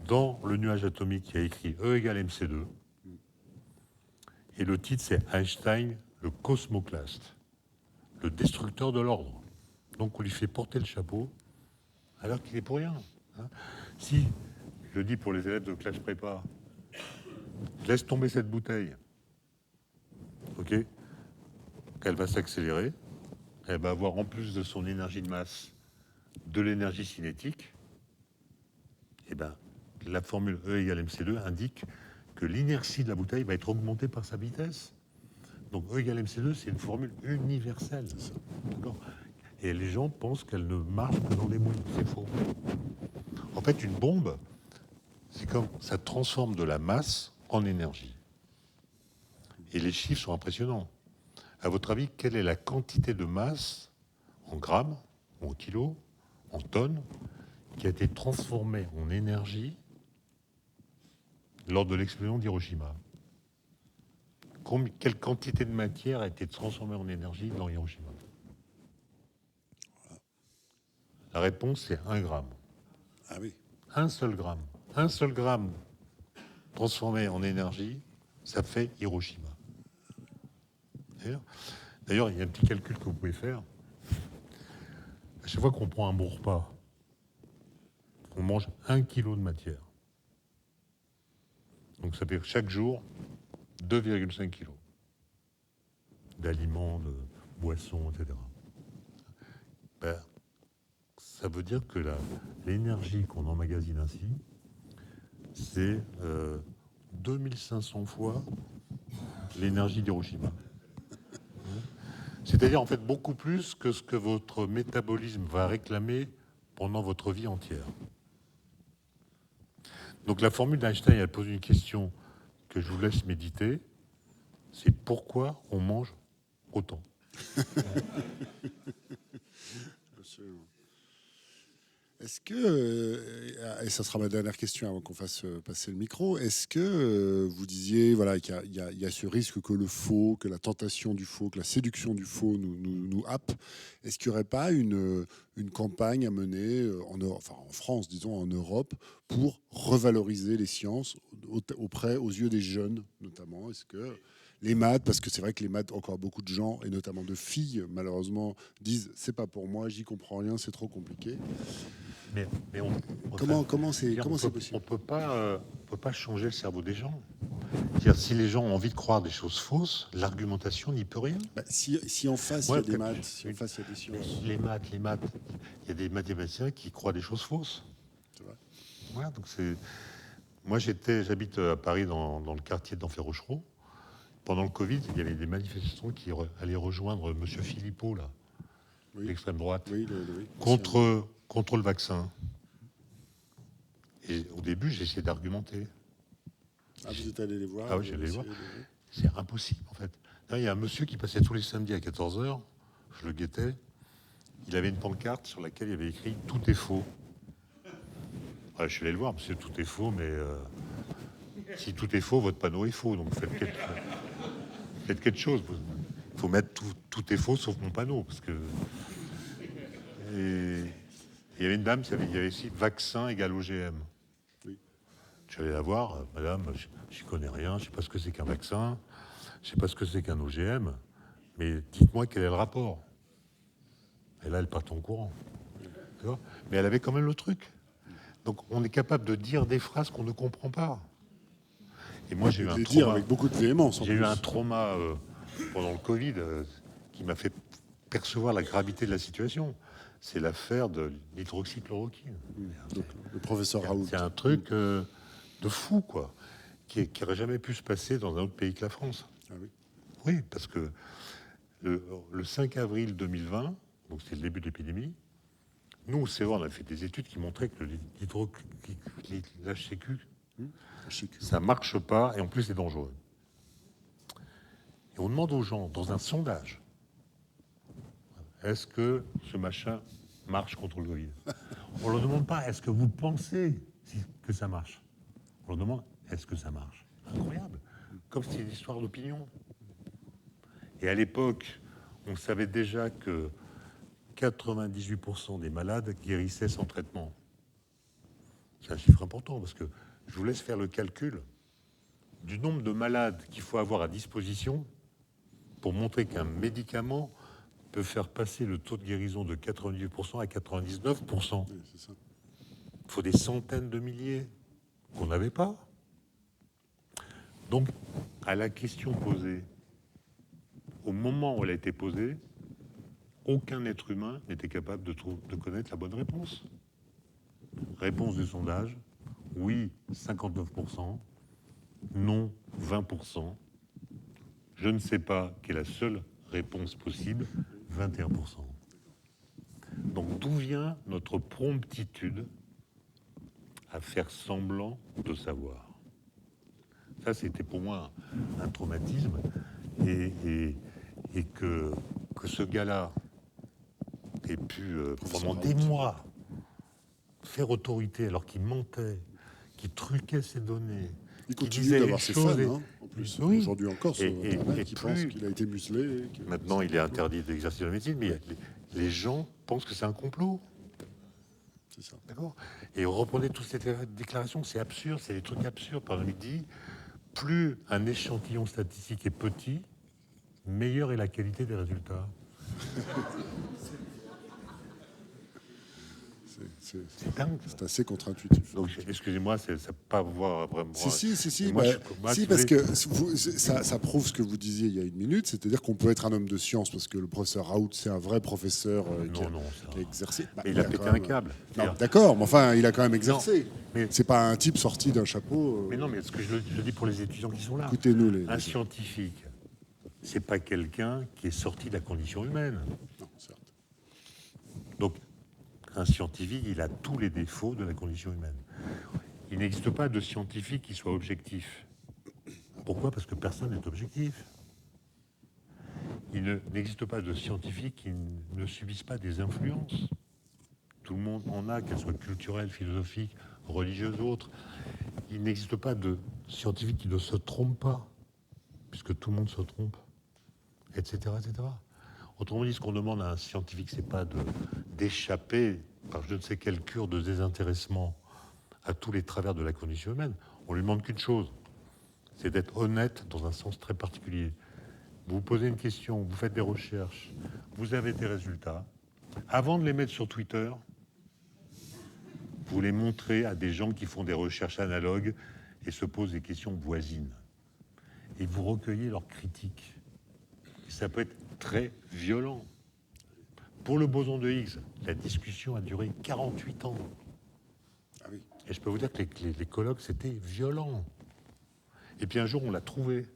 Dans le nuage atomique, il y a écrit E égale MC2. Et le titre, c'est Einstein, le cosmoclaste, le destructeur de l'ordre. Donc on lui fait porter le chapeau, alors qu'il est pour rien. Hein. Si, je le dis pour les élèves de classe prépa, laisse tomber cette bouteille, ok, elle va s'accélérer, elle va avoir en plus de son énergie de masse, de l'énergie cinétique, et ben la formule E égale MC2 indique que l'inertie de la bouteille va être augmentée par sa vitesse. Donc E égale MC2, c'est une formule universelle. Et les gens pensent qu'elle ne marche que dans les moules. C'est faux. En fait, une bombe, c'est comme ça transforme de la masse en énergie. Et les chiffres sont impressionnants. À votre avis, quelle est la quantité de masse en grammes, en kilos, en tonnes, qui a été transformée en énergie lors de l'explosion d'Hiroshima? Quelle quantité de matière a été transformée en énergie dans Hiroshima? La réponse, c'est 1 gramme. Ah oui. Un seul gramme. Un seul gramme transformé en énergie, ça fait Hiroshima. D'ailleurs, il y a un petit calcul que vous pouvez faire. À chaque fois qu'on prend un bon repas, on mange 1 kilo de matière. Donc ça fait chaque jour 2,5 kilos d'aliments, de boissons, etc. Ben, ça veut dire que l'énergie qu'on emmagasine ainsi, c'est 2500 fois l'énergie d'Hiroshima. C'est-à-dire en fait beaucoup plus que ce que votre métabolisme va réclamer pendant votre vie entière. Donc la formule d'Einstein, elle pose une question que je vous laisse méditer, c'est pourquoi on mange autant. Absolument. Est-ce que, et ça sera ma dernière question avant qu'on fasse passer le micro, est-ce que vous disiez voilà, qu'il y a ce risque que le faux, que la tentation du faux, que la séduction du faux nous happe? Est-ce qu'il n'y aurait pas une campagne à mener en France, disons, en Europe, pour revaloriser les sciences aux yeux des jeunes, notamment? Est-ce que les maths, parce que c'est vrai que les maths, encore beaucoup de gens, et notamment de filles, malheureusement, disent c'est pas pour moi, j'y comprends rien, c'est trop compliqué. Mais Comment c'est possible? On peut pas changer le cerveau des gens. C'est-à-dire, si les gens ont envie de croire des choses fausses, l'argumentation n'y peut rien. Si en face il y a des maths, si en face il y a des sciences. Les maths, il y a des mathématiciens qui croient des choses fausses. C'est vrai. Voilà, donc moi j'habite à Paris dans le quartier d'Enfer-Rochereau. Pendant le Covid, il y avait des manifestants qui allaient rejoindre M. Philippot, là, Oui. l'extrême droite, Oui, contre le vaccin. Et au début, j'ai essayé d'argumenter. Ah, vous êtes allé les voir? Ah oui, j'allais les voir. C'est impossible, en fait. Là, il y a un monsieur qui passait tous les samedis à 14h. Je le guettais. Il avait une pancarte sur laquelle il y avait écrit « Tout est faux ». Je suis allé le voir, monsieur, tout est faux, mais si tout est faux, votre panneau est faux. Donc faites quelque chose. Il faut mettre tout est faux sauf mon panneau. Parce que... Et il y avait une dame, il y avait ici vaccin égale OGM. Oui. Je suis allé la voir, madame, je n'y connais rien, je ne sais pas ce que c'est qu'un vaccin, je ne sais pas ce que c'est qu'un OGM, mais dites-moi quel est le rapport. Et là, elle part en courant. Mais elle avait quand même le truc. Donc on est capable de dire des phrases qu'on ne comprend pas. Et moi, j'ai eu un trauma. Dire avec beaucoup de véhémence. J'ai eu un trauma pendant le Covid qui m'a fait percevoir la gravité de la situation. C'est l'affaire de l'hydroxychloroquine. Donc, le professeur Raoult. C'est un truc de fou, quoi, qui n'aurait jamais pu se passer dans un autre pays que la France. Ah oui. Oui, parce que le 5 avril 2020, donc c'est le début de l'épidémie, Nous, c'est vrai, on a fait des études qui montraient que l'HCQ, ça ne marche pas et en plus c'est dangereux. Et on demande aux gens, dans un sondage, est-ce que ce machin marche contre le Covid? On ne leur demande pas, est-ce que vous pensez que ça marche? On leur demande, est-ce que ça marche? Incroyable. Comme c'est une histoire d'opinion. Et à l'époque, on savait déjà que 98% des malades guérissaient sans traitement. C'est un chiffre important parce que je vous laisse faire le calcul du nombre de malades qu'il faut avoir à disposition pour montrer qu'un médicament peut faire passer le taux de guérison de 98% à 99%. Oui, c'est ça. Il faut des centaines de milliers qu'on n'avait pas. Donc, à la question posée, au moment où elle a été posée, aucun être humain n'était capable de connaître la bonne réponse. Réponse du sondage, oui, 59%, non, 20%. Je ne sais pas, qui est la seule réponse possible, 21%. Donc d'où vient notre promptitude à faire semblant de savoir? Ça, c'était pour moi un traumatisme. Et que ce gars-là ait pu, pendant des mois, faire autorité alors qu'il mentait, qu'il truquait ses données. Il continue d'avoir ses fans, hein, en plus. Oui. Aujourd'hui encore, sur Internet, qui plus... pense qu'il a été muselé. Maintenant, il est interdit d'exercer la médecine, mais les gens pensent que c'est un complot. C'est ça. D'accord. Et reprenez toutes ces déclarations, c'est absurde, c'est des trucs absurdes. Par exemple, il dit, plus un échantillon statistique est petit, meilleure est la qualité des résultats. C'est dingue. C'est assez contre-intuitif. Donc, excusez-moi, ça pas voir vraiment. Si, moi, parce que ça prouve ce que vous disiez il y a une minute, c'est-à-dire qu'on peut être un homme de science, parce que le professeur Raoult, c'est un vrai professeur qui a exercé. Mais il a pété un câble. Non, d'accord, mais enfin, il a quand même exercé. Mais c'est pas un type sorti d'un chapeau. Mais non, mais ce que je dis pour les étudiants qui sont là. Écoutez-nous, un scientifique, c'est pas quelqu'un qui est sorti de la condition humaine. Non, certes. Donc, un scientifique, il a tous les défauts de la condition humaine. Il n'existe pas de scientifique qui soit objectif. Pourquoi? Parce que personne n'est objectif. Il n'existe pas de scientifique qui ne subisse pas des influences. Tout le monde en a, qu'elles soient culturelles, philosophiques, religieuses ou autres. Il n'existe pas de scientifique qui ne se trompe pas, puisque tout le monde se trompe, etc., etc. Autrement dit, ce qu'on demande à un scientifique, c'est pas d'échapper par je ne sais quelle cure de désintéressement à tous les travers de la condition humaine. On lui demande qu'une chose, c'est d'être honnête dans un sens très particulier. Vous posez une question, vous faites des recherches, vous avez des résultats. Avant de les mettre sur Twitter, vous les montrez à des gens qui font des recherches analogues et se posent des questions voisines. Et vous recueillez leurs critiques. Et ça peut être très violent. Pour le boson de Higgs, la discussion a duré 48 ans. Ah oui. Et je peux vous dire que les colloques, c'était violent. Et puis un jour, on l'a trouvé.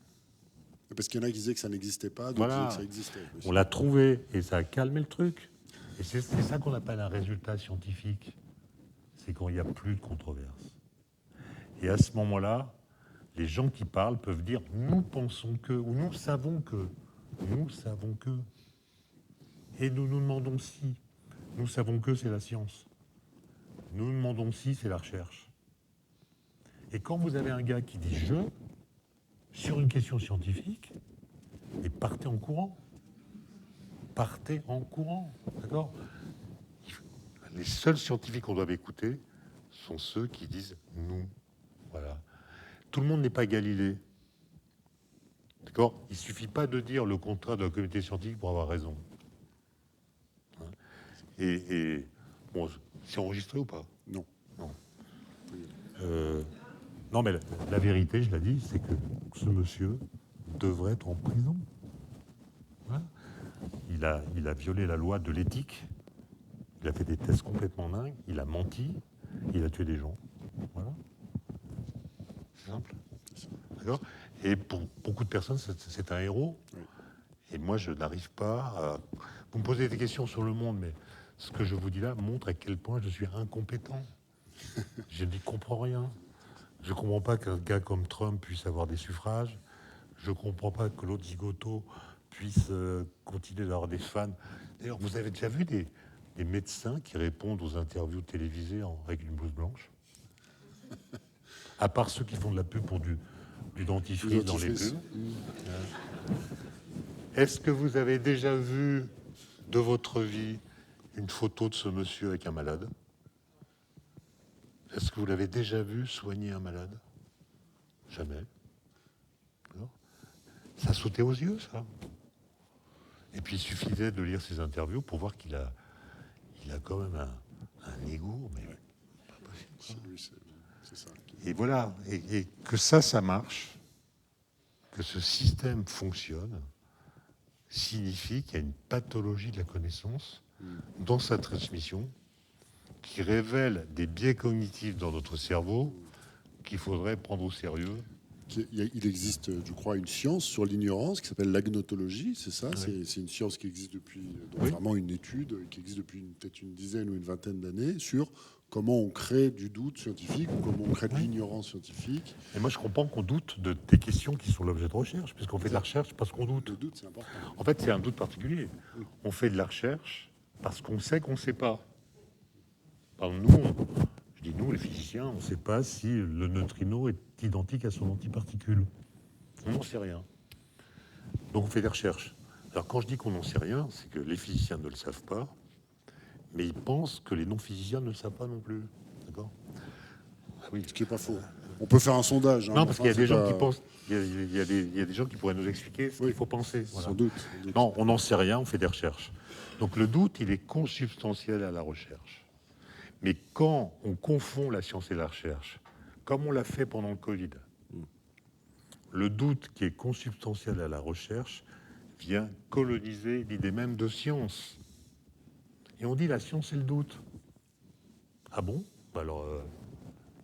Parce qu'il y en a qui disaient que ça n'existait pas, d'autres Voilà. disaient que ça existait. On l'a trouvé et ça a calmé le truc. Et c'est ça qu'on appelle un résultat scientifique. C'est quand il n'y a plus de controverse. Et à ce moment-là, les gens qui parlent peuvent dire « nous pensons que » ou « nous savons que ». Nous savons que. Et nous nous demandons si. Nous savons que c'est la science. Nous nous demandons si c'est la recherche. Et quand vous avez un gars qui dit « je », sur une question scientifique, et partez en courant. Partez en courant. D'accord? Les seuls scientifiques qu'on doit écouter sont ceux qui disent « nous ». Voilà. Tout le monde n'est pas Galilée. D'accord? Il ne suffit pas de dire le contraire de la communauté scientifique pour avoir raison. Et bon, c'est enregistré ou pas? Non. Non. Non, mais la vérité, je l'ai dit, c'est que ce monsieur devrait être en prison. Voilà. Il a violé la loi de l'éthique. Il a fait des tests complètement dingues. Il a menti. Il a tué des gens. Voilà. C'est simple. D'accord? Et pour beaucoup de personnes, c'est un héros. Oui. Et moi, je n'arrive pas à... Vous me posez des questions sur le monde, mais ce que je vous dis là montre à quel point je suis incompétent. Je n'y comprends rien. Je ne comprends pas qu'un gars comme Trump puisse avoir des suffrages. Je ne comprends pas que l'autre zigoto puisse continuer d'avoir des fans. D'ailleurs, vous avez déjà vu des médecins qui répondent aux interviews télévisées avec une blouse blanche? À part ceux qui font de la pub pour du dentifrice dans les pubs. Est-ce que vous avez déjà vu de votre vie une photo de ce monsieur avec un malade? Est-ce que vous l'avez déjà vu soigner un malade? Jamais. Non. Ça sautait aux yeux, ça. Et puis il suffisait de lire ses interviews pour voir qu'il a quand même un ego, mais pas possible. C'est ça. Et voilà, et que ça marche, que ce système fonctionne, signifie qu'il y a une pathologie de la connaissance dans sa transmission qui révèle des biais cognitifs dans notre cerveau qu'il faudrait prendre au sérieux. Il existe, je crois, une science sur l'ignorance qui s'appelle l'agnotologie, c'est ça? Oui. C'est une science qui existe depuis, vraiment une étude qui existe depuis peut-être une dizaine ou une vingtaine d'années sur comment on crée du doute scientifique ou comment on crée de l'ignorance scientifique. Et moi, je comprends qu'on doute des questions qui sont l'objet de recherche, puisqu'on fait de la recherche parce qu'on doute. Le doute, c'est important. En fait, c'est un doute particulier. On fait de la recherche parce qu'on sait qu'on ne sait pas. Par exemple, je dis nous, les physiciens, on ne sait pas si le neutrino est identique à son antiparticule. On n'en sait rien. Donc on fait des recherches. Alors quand je dis qu'on n'en sait rien, c'est que les physiciens ne le savent pas, mais ils pensent que les non-physiciens ne le savent pas non plus. D'accord? Ah oui. Ce qui n'est pas faux. On peut faire un sondage. Non, parce qu'il y a des gens qui pensent. Il y a des gens qui pourraient nous expliquer ce qu'il faut penser. Voilà. Sans doute. Non, on n'en sait rien, on fait des recherches. Donc le doute, il est consubstantiel à la recherche. Mais quand on confond la science et la recherche, comme on l'a fait pendant le Covid, le doute qui est consubstantiel à la recherche vient coloniser l'idée même de science. Et on dit la science, c'est le doute. Ah bon? Alors,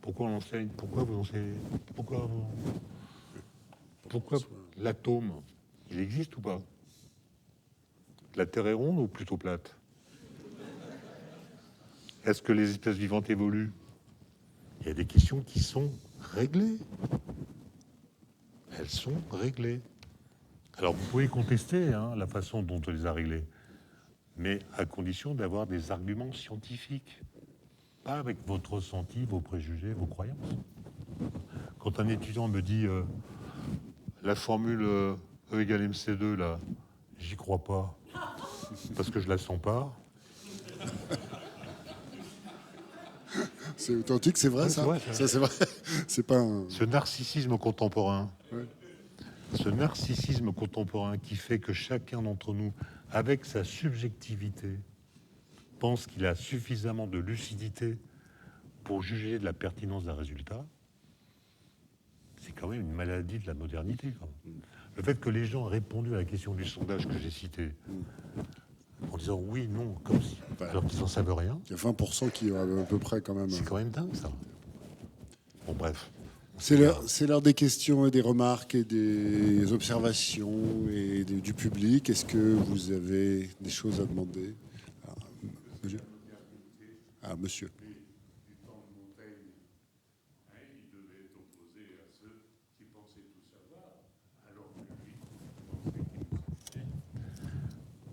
pourquoi on enseigne? Pourquoi vous enseignez? Pourquoi l'atome, il existe ou pas? La Terre est ronde ou plutôt plate? Est-ce que les espèces vivantes évoluent? Il y a des questions qui sont réglées. Elles sont réglées. Alors, vous pouvez contester la façon dont on les a réglées, mais à condition d'avoir des arguments scientifiques, pas avec votre ressenti, vos préjugés, vos croyances. Quand un étudiant me dit la formule E égale MC2, là, j'y crois pas, parce que je la sens pas. C'est authentique, c'est vrai, ça. Ça, c'est vrai. C'est pas un... Ce narcissisme contemporain. Ouais. Ce narcissisme contemporain qui fait que chacun d'entre nous, avec sa subjectivité, pense qu'il a suffisamment de lucidité pour juger de la pertinence d'un résultat, c'est quand même une maladie de la modernité. Quand même. Le fait que les gens aient répondu à la question du sondage que j'ai cité, en disant oui, non, comme si, alors qu'ils n'en savent rien. Il y a 20% qui ont à peu près quand même... C'est quand même dingue, ça. Bon, bref. C'est l'heure des questions et des remarques et des observations et du public. Est-ce que vous avez des choses à demander? Monsieur. Ah, monsieur.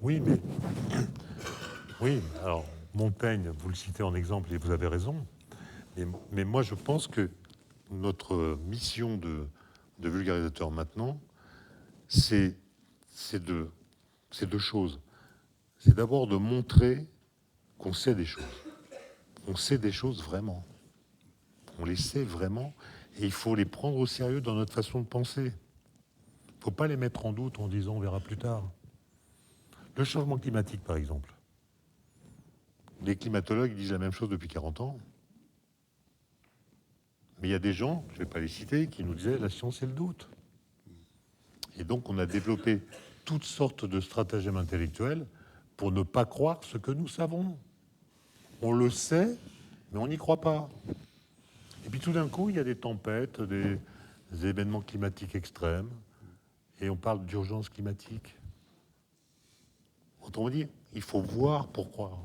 Oui, mais... Oui, alors, Montaigne, vous le citez en exemple et vous avez raison. Mais moi, je pense que notre mission de vulgarisateur maintenant, c'est deux choses. C'est d'abord de montrer qu'on sait des choses. On sait des choses vraiment. On les sait vraiment et il faut les prendre au sérieux dans notre façon de penser. Il ne faut pas les mettre en doute en disant on verra plus tard. Le changement climatique, par exemple. Les climatologues disent la même chose depuis 40 ans. Mais il y a des gens, je ne vais pas les citer, qui nous disaient la science c'est le doute. Et donc on a développé toutes sortes de stratagèmes intellectuels pour ne pas croire ce que nous savons. On le sait, mais on n'y croit pas. Et puis tout d'un coup, il y a des tempêtes, des événements climatiques extrêmes, et on parle d'urgence climatique. Autrement dit, il faut voir pour croire.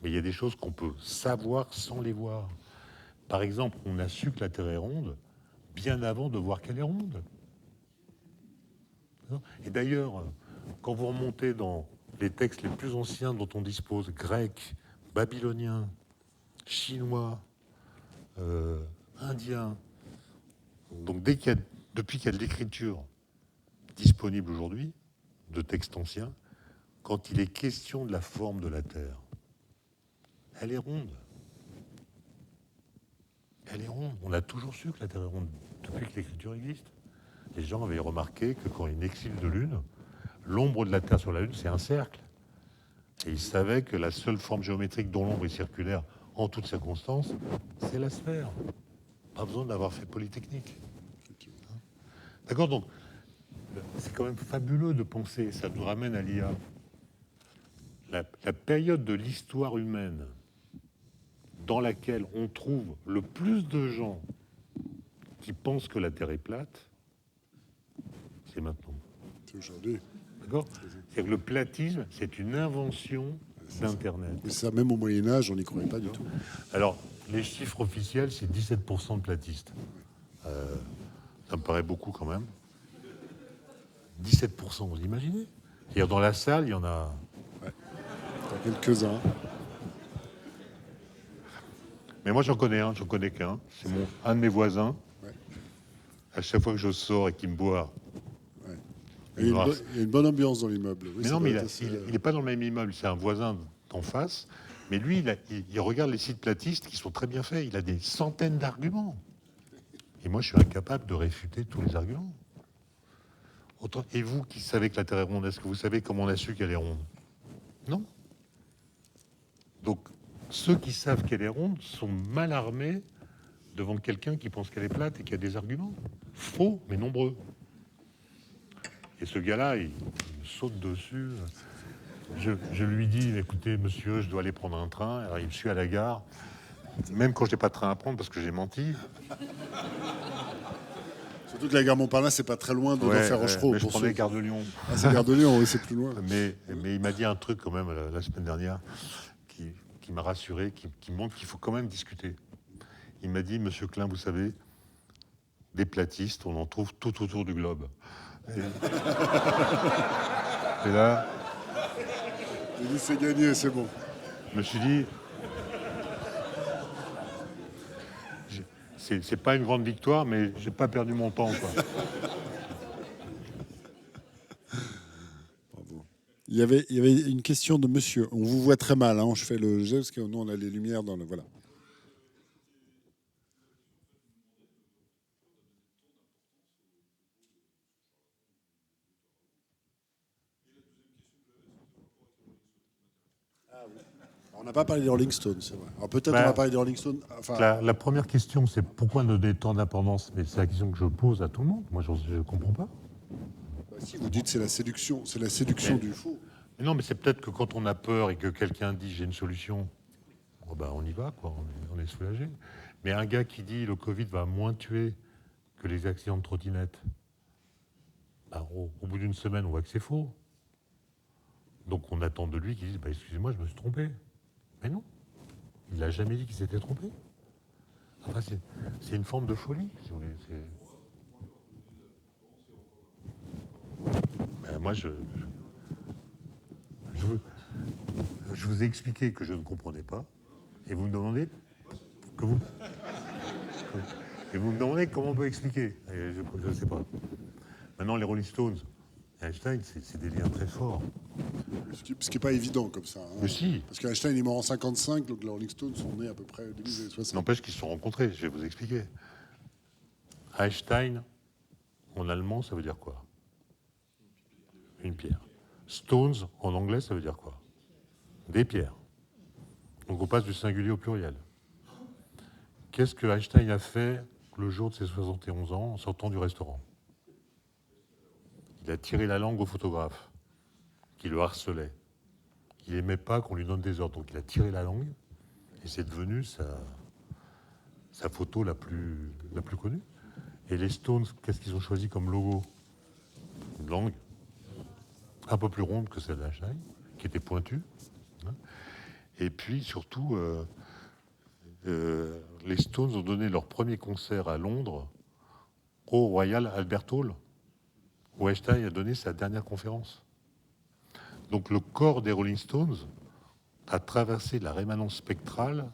Mais il y a des choses qu'on peut savoir sans les voir. Par exemple, on a su que la Terre est ronde bien avant de voir qu'elle est ronde. Et d'ailleurs, quand vous remontez dans les textes les plus anciens dont on dispose, grecs, babyloniens, chinois, indiens, donc depuis qu'il y a de l'écriture disponible aujourd'hui, de textes anciens, quand il est question de la forme de la Terre, elle est ronde. Elle est ronde. On a toujours su que la Terre est ronde depuis que l'écriture existe. Les gens avaient remarqué que quand il y a une éclipse de lune, l'ombre de la Terre sur la Lune, c'est un cercle. Et ils savaient que la seule forme géométrique dont l'ombre est circulaire en toutes circonstances, c'est la sphère. Pas besoin d'avoir fait Polytechnique. D'accord? Donc, c'est quand même fabuleux de penser, ça nous ramène à l'IA. La période de l'histoire humaine dans laquelle on trouve le plus de gens qui pensent que la Terre est plate, c'est maintenant. C'est aujourd'hui. D'accord? C'est que le platisme, c'est une invention d'Internet. Mais ça, même au Moyen-Âge, on n'y croyait pas du tout. Alors, les chiffres officiels, c'est 17% de platistes. Ça me paraît beaucoup quand même. 17%, vous imaginez? C'est-à-dire, dans la salle, il y en a... Il y a quelques-uns. Mais moi, j'en connais qu'un. C'est un de mes voisins. Ouais. À chaque fois que je sors et qu'il me boit... Ouais. Il y a une bonne ambiance dans l'immeuble. Oui, mais non, mais il n'est pas dans le même immeuble. C'est un voisin d'en face. Mais lui, il regarde les sites platistes qui sont très bien faits. Il a des centaines d'arguments. Et moi, je suis incapable de réfuter tous les arguments. Et vous qui savez que la Terre est ronde, est-ce que vous savez comment on a su qu'elle est ronde? Non. Donc, ceux qui savent qu'elle est ronde sont mal armés devant quelqu'un qui pense qu'elle est plate et qui a des arguments. Faux, mais nombreux. Et ce gars-là, il me saute dessus. Je lui dis, écoutez, monsieur, je dois aller prendre un train. Alors, il me suit à la gare, même quand je n'ai pas de train à prendre parce que j'ai menti. Surtout que la gare Montparnasse, c'est pas très loin de Denfert-Rochereau. Je prenais Gare de Lyon. Ah, c'est Gare de Lyon, oui, c'est plus loin. Mais il m'a dit un truc quand même la semaine dernière qui m'a rassuré, qui montre qu'il faut quand même discuter. Il m'a dit, monsieur Klein, vous savez, des platistes, on en trouve tout autour du globe. Et là... J'ai dit, c'est gagné, c'est bon. Je me suis dit... C'est pas une grande victoire, mais j'ai pas perdu mon temps, quoi. Bravo. Il y avait une question de monsieur. On vous voit très mal, hein. Je fais le geste parce que nous, on a les lumières dans le... Voilà. On n'a pas parlé des Rolling Stones, c'est vrai. Alors peut-être on va parler des Rolling Stones. Enfin... La première question, c'est pourquoi ne des temps d'indépendance? Mais c'est la question que je pose à tout le monde. Moi, je ne comprends pas. Bah, si vous dites c'est la séduction du faux. Mais non, mais c'est peut-être que quand on a peur et que quelqu'un dit j'ai une solution, oh ben on y va, quoi. On est soulagé. Mais un gars qui dit le Covid va moins tuer que les accidents de trottinette, ben, au bout d'une semaine, on voit que c'est faux. Donc on attend de lui qu'il dise bah, excusez-moi, je me suis trompé. Mais non, il n'a jamais dit qu'il s'était trompé. Enfin, c'est une forme de folie, si vous voulez. Ben, moi, je vous ai expliqué que je ne comprenais pas, et vous me demandez et vous me demandez comment on peut expliquer. Et je ne sais pas. Maintenant, les Rolling Stones, Einstein, c'est des liens très forts. Ce qui n'est pas évident comme ça. Hein. Mais si. Parce qu'Einstein est mort en 55, donc les Rolling Stones sont nés à peu près au début des années 60. N'empêche qu'ils se sont rencontrés, je vais vous expliquer. Einstein, en allemand, ça veut dire quoi? Une pierre. Stones, en anglais, ça veut dire quoi? Des pierres. Donc on passe du singulier au pluriel. Qu'est-ce que Einstein a fait le jour de ses 71 ans en sortant du restaurant? Il a tiré la langue au photographe qui le harcelait. Il n'aimait pas qu'on lui donne des ordres. Donc il a tiré la langue et c'est devenu sa photo la plus connue. Et les Stones, qu'est-ce qu'ils ont choisi comme logo? Une langue un peu plus ronde que celle d'Einstein, qui était pointu. Hein. Et puis surtout, les Stones ont donné leur premier concert à Londres au Royal Albert Hall, où Einstein a donné sa dernière conférence. Donc le corps des Rolling Stones a traversé la rémanence spectrale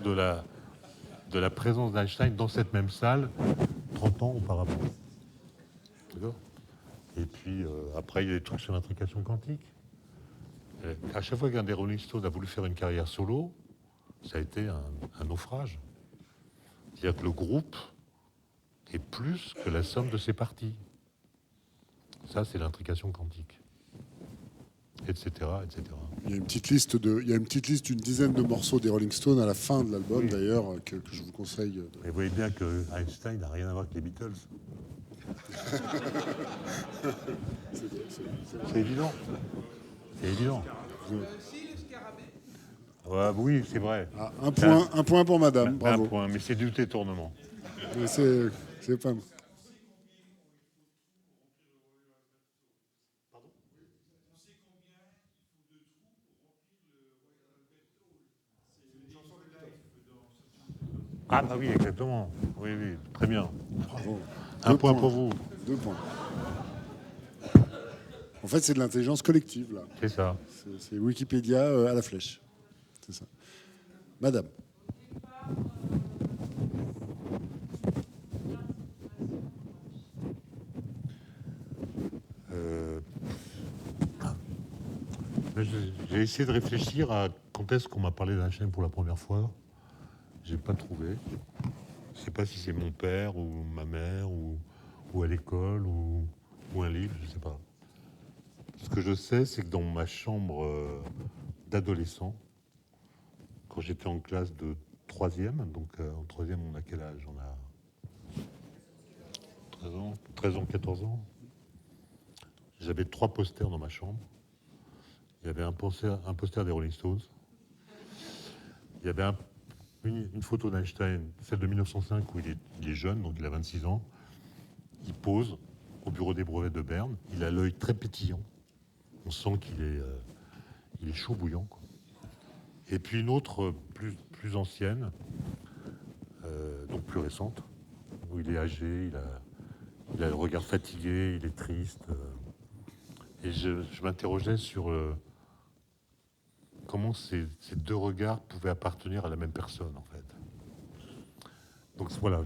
de la présence d'Einstein dans cette même salle 30 ans auparavant. D'accord ? Et puis après, il y a des trucs sur l'intrication quantique. Et à chaque fois qu'un des Rolling Stones a voulu faire une carrière solo, ça a été un naufrage. C'est-à-dire que le groupe est plus que la somme de ses parties. Ça, c'est l'intrication quantique. Etc., etc. Il y a une petite liste d'une dizaine de morceaux des Rolling Stones à la fin de l'album, Oui. d'ailleurs, que je vous conseille. Et vous voyez bien que Einstein n'a rien à voir avec les Beatles. C'est évident. C'est évident. Ouais, oui, c'est vrai. Ah, un point pour madame, bravo. Un point, mais c'est du détournement. Mais c'est pas... Ah bah oui, exactement. Oui, oui, très bien. Bravo. Un point pour vous. 2 points. En fait, c'est de l'intelligence collective, là. C'est ça. C'est Wikipédia à la flèche. C'est ça. Madame. J'ai essayé de réfléchir à quand est-ce qu'on m'a parlé d'Einstein pour la première fois. J'ai pas trouvé. Je sais pas si c'est mon père ou ma mère ou à l'école ou un livre, je sais pas. Ce que je sais, c'est que dans ma chambre d'adolescent, quand j'étais en classe de 3e, donc en 3e, on a quel âge? On a 13 ans, 14 ans. J'avais 3 posters dans ma chambre. Il y avait un poster des Rolling Stones. Il y avait une photo d'Einstein, celle de 1905, où il est jeune, donc il a 26 ans. Il pose au bureau des brevets de Berne. Il a l'œil très pétillant. On sent qu'il est chaud bouillant, quoi. Et puis une autre plus ancienne, donc plus récente, où il est âgé, il a le regard fatigué, il est triste. Et je m'interrogeais sur comment ces 2 regards pouvaient appartenir à la même personne, en fait. Donc voilà,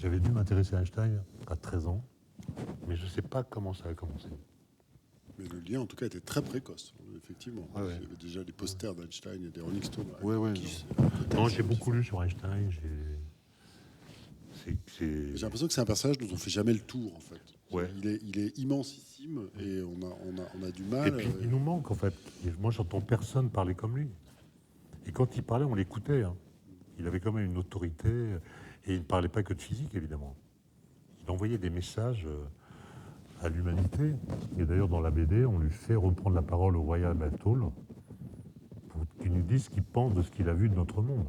j'avais dû m'intéresser à Einstein à 13 ans, mais je ne sais pas comment ça a commencé. Mais le lien, en tout cas, était très précoce, effectivement. Ouais, ouais. Il y avait déjà des posters d'Einstein et des Rolling Stones. Ouais, non, j'ai beaucoup lu sur Einstein. J'ai l'impression que c'est un personnage dont on ne fait jamais le tour, en fait. Ouais. Il est immensissime et on a du mal. Et puis, il nous manque, en fait. Moi, j'entends personne parler comme lui. Et quand il parlait, on l'écoutait. Hein. Il avait quand même une autorité. Et il ne parlait pas que de physique, évidemment. Il envoyait des messages à l'humanité. Et d'ailleurs, dans la BD, on lui fait reprendre la parole au Royal Albert Hall pour qu'il nous dise ce qu'il pense de ce qu'il a vu de notre monde.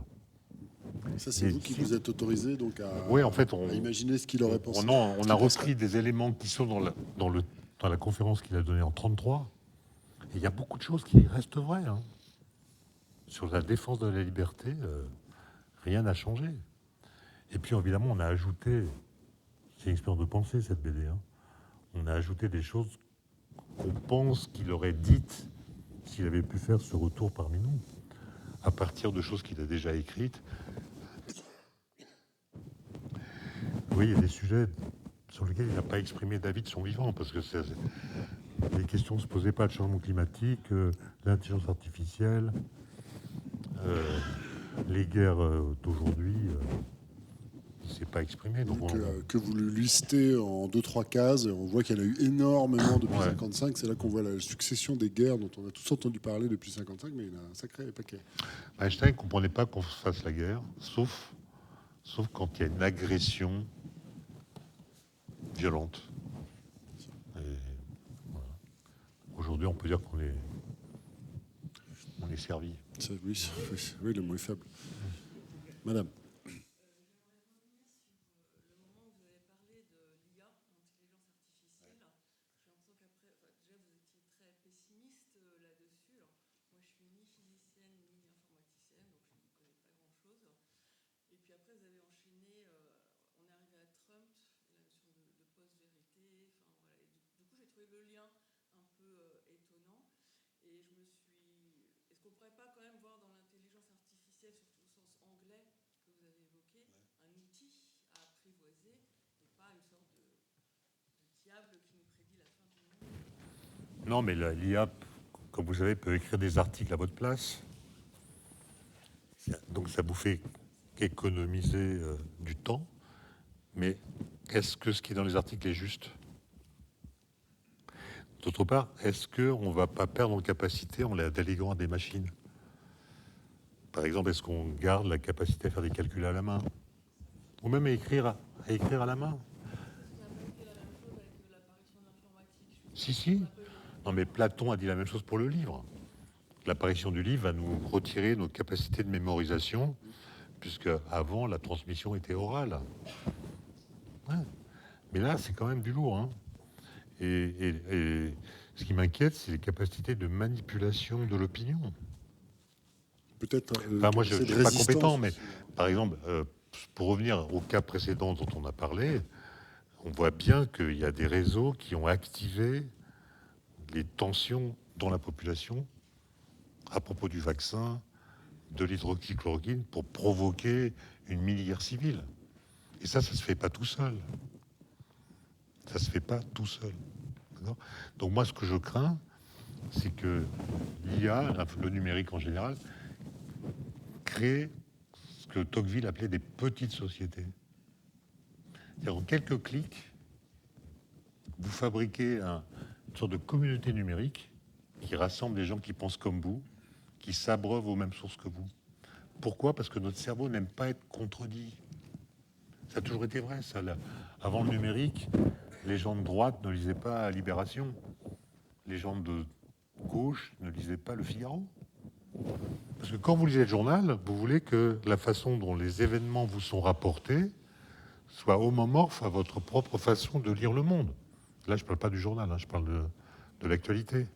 Ça, c'est vous qui vous êtes autorisé donc oui, en fait, à imaginer ce qu'il aurait pensé. On a repris des éléments qui sont dans la conférence qu'il a donnée en 1933. Et il y a beaucoup de choses qui restent vraies. Hein. Sur la défense de la liberté, rien n'a changé. Et puis, évidemment, on a ajouté, c'est une expérience de pensée, cette BD, hein, on a ajouté des choses qu'on pense qu'il aurait dites s'il avait pu faire ce retour parmi nous, à partir de choses qu'il a déjà écrites. Oui, il y a des sujets sur lesquels il n'a pas exprimé d'avis de son vivant, parce que les questions ne se posaient pas, le changement climatique, l'intelligence artificielle, les guerres d'aujourd'hui, il ne s'est pas exprimé. Donc que vous le listez en 2-3 cases, on voit qu'il y en a eu énormément depuis 1955. C'est là qu'on voit la succession des guerres dont on a tous entendu parler depuis 1955, mais il y en a un sacré paquet. Einstein ne comprenait pas qu'on fasse la guerre, sauf quand il y a une agression violente. Et voilà. Aujourd'hui, on peut dire qu'on est servi. Oui, le mot est faible. Madame. le lien un peu étonnant. Et je me suis... Est-ce qu'on ne pourrait pas quand même voir dans l'intelligence artificielle, surtout au sens anglais que vous avez évoqué, un outil à apprivoiser et pas une sorte de diable qui nous prédit la fin du monde? Non, mais l'IA, comme vous savez, peut écrire des articles à votre place. Donc ça vous fait économiser du temps. Mais est-ce que ce qui est dans les articles est juste? D'autre part, est-ce qu'on ne va pas perdre en capacité en la déléguant à des machines? Par exemple, est-ce qu'on garde la capacité à faire des calculs à la main? Ou même à écrire à la main? Ça n'a pas été la même chose avec l'apparition de l'informatique. Si. Non, mais Platon a dit la même chose pour le livre. L'apparition du livre va nous retirer nos capacités de mémorisation, puisque avant la transmission était orale. Ouais. Mais là, c'est quand même du lourd. Hein. Et ce qui m'inquiète, c'est les capacités de manipulation de l'opinion. Peut-être. Enfin, moi, je ne suis pas compétent, mais par exemple, pour revenir au cas précédent dont on a parlé, on voit bien qu'il y a des réseaux qui ont activé les tensions dans la population à propos du vaccin, de l'hydroxychloroquine, pour provoquer une mini-guerre civile. Et ça se fait pas tout seul. Ça se fait pas tout seul. Donc moi, ce que je crains, c'est que l'IA, le numérique en général, crée ce que Tocqueville appelait des petites sociétés. C'est-à-dire, en quelques clics, vous fabriquez une sorte de communauté numérique qui rassemble des gens qui pensent comme vous, qui s'abreuvent aux mêmes sources que vous. Pourquoi? Parce que notre cerveau n'aime pas être contredit. Ça a toujours été vrai, ça. Là. Avant le numérique, les gens de droite ne lisaient pas Libération. Les gens de gauche ne lisaient pas Le Figaro. Parce que quand vous lisez le journal, vous voulez que la façon dont les événements vous sont rapportés soit homomorphe à votre propre façon de lire le monde. Là, je ne parle pas du journal, hein, je parle de l'actualité.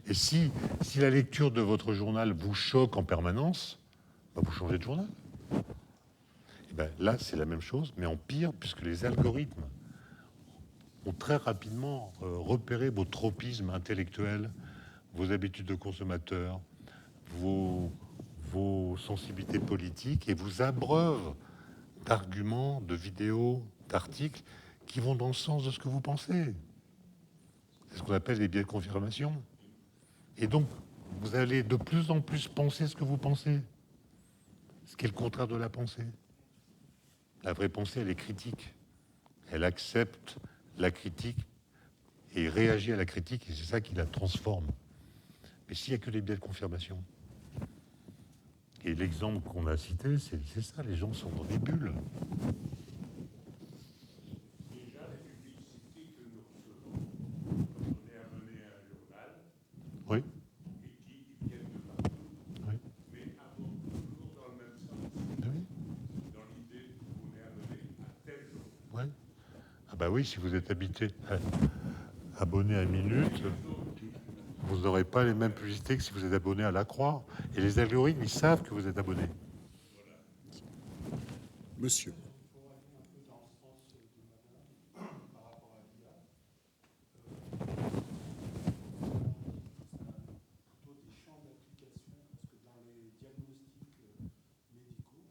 Et si la lecture de votre journal vous choque en permanence, bah vous changez de journal. Et ben là, c'est la même chose, mais en pire, puisque les algorithmes ont très rapidement repéré vos tropismes intellectuels, vos habitudes de consommateur, vos sensibilités politiques, et vous abreuvent d'arguments, de vidéos, d'articles qui vont dans le sens de ce que vous pensez. C'est ce qu'on appelle les biais de confirmation. Et donc, vous allez de plus en plus penser ce que vous pensez, ce qui est le contraire de la pensée. La vraie pensée, elle est critique. Elle accepte la critique et réagit à la critique, et c'est ça qui la transforme. Mais s'il n'y a que les biais de confirmation, et l'exemple qu'on a cité, c'est ça, les gens sont dans des bulles. Déjà, les publicités que nous recevons, on est amené à un journal, Oui. et qui viennent de partout, Oui. mais abordent toujours dans le même sens, Oui. dans l'idée qu'on est amené à tel jour. Oui. Ah bah oui, si vous êtes abonné à Minute, vous n'aurez pas les mêmes publicités que si vous êtes abonné à La Croix. Et les algorithmes, ils savent que vous êtes abonné. Monsieur. Pour aller un peu dans le sens de madame par rapport à l'IA, plutôt des champs d'application, parce que dans les diagnostics médicaux,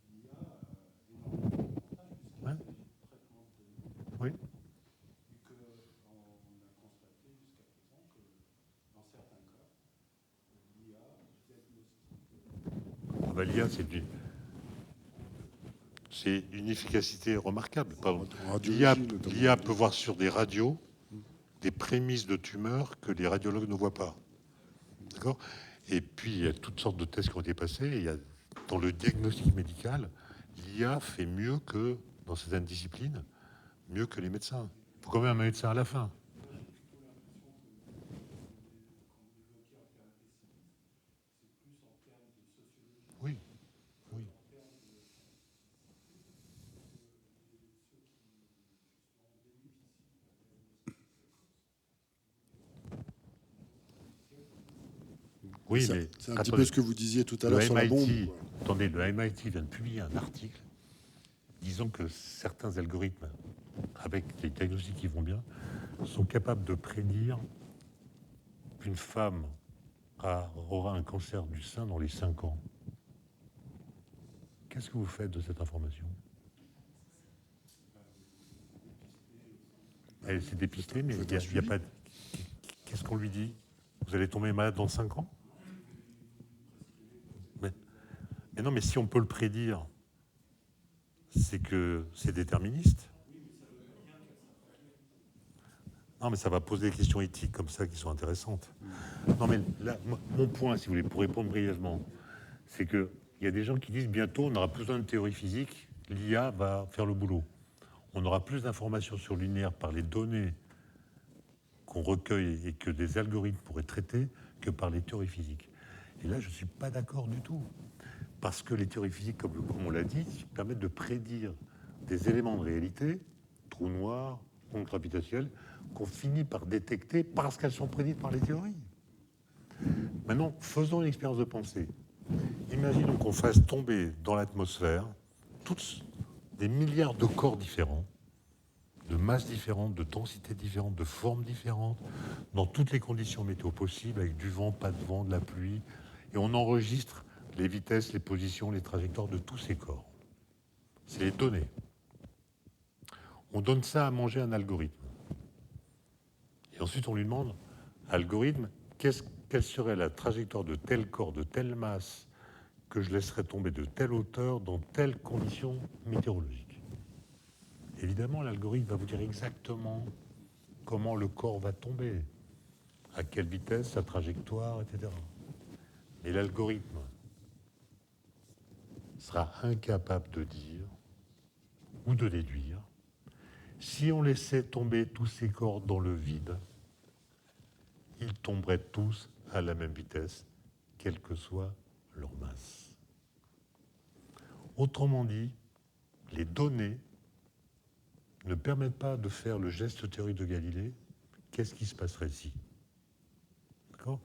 l'IA a énormément d'avantages, puisqu'il s'agit de traitement de données. Oui. Et qu'on a constaté jusqu'à présent que dans certains cas, l'IA diagnostique. Ah bah l'IA, c'est une efficacité remarquable. L'IA peut voir sur des radios des prémices de tumeurs que les radiologues ne voient pas. D'accord? Et puis, il y a toutes sortes de tests qui ont été passés. Et dans le diagnostic médical, l'IA fait mieux que, dans certaines disciplines, mieux que les médecins. Il faut quand même un médecin à la fin. Oui, oui. Oui, mais c'est un petit peu ce que vous disiez tout à l'heure sur la bombe. Quoi. Attendez, le MIT vient de publier un article disant que certains algorithmes, avec les diagnostics qui vont bien, sont capables de prédire qu'une femme aura un cancer du sein dans les 5 ans. Qu'est-ce que vous faites de cette information? Elle s'est dépistée, mais il n'y a pas de... Qu'est-ce qu'on lui dit? Vous allez tomber malade dans 5 ans? mais non, mais si on peut le prédire, c'est que c'est déterministe. Non, mais ça va poser des questions éthiques comme ça qui sont intéressantes. Non, mais là, mon point, si vous voulez, pour répondre brièvement, c'est qu'il y a des gens qui disent bientôt on n'aura plus besoin de théorie physique, l'IA va faire le boulot. On aura plus d'informations sur l'univers par les données qu'on recueille et que des algorithmes pourraient traiter que par les théories physiques. Et là, je ne suis pas d'accord du tout. Parce que les théories physiques, comme on l'a dit, permettent de prédire des éléments de réalité, trous noirs, ondes gravitationnelles, qu'on finit par détecter parce qu'elles sont prédites par les théories. Maintenant, faisons une expérience de pensée. Imaginons qu'on fasse tomber dans l'atmosphère tous des milliards de corps différents, de masses différentes, de densités différentes, de formes différentes, dans toutes les conditions météo possibles, avec du vent, pas de vent, de la pluie, et on enregistre les vitesses, les positions, les trajectoires de tous ces corps. C'est les données. On donne ça à manger à un algorithme. Et ensuite, on lui demande, algorithme, quelle serait la trajectoire de tel corps, de telle masse, que je laisserais tomber de telle hauteur, dans telles conditions météorologiques. Évidemment, l'algorithme va vous dire exactement comment le corps va tomber, à quelle vitesse, sa trajectoire, etc. Mais l'algorithme sera incapable de dire ou de déduire si on laissait tomber tous ces corps dans le vide, ils tomberaient tous à la même vitesse, quelle que soit leur masse. Autrement dit, les données ne permettent pas de faire le geste théorique de Galilée. Qu'est-ce qui se passerait si? D'accord?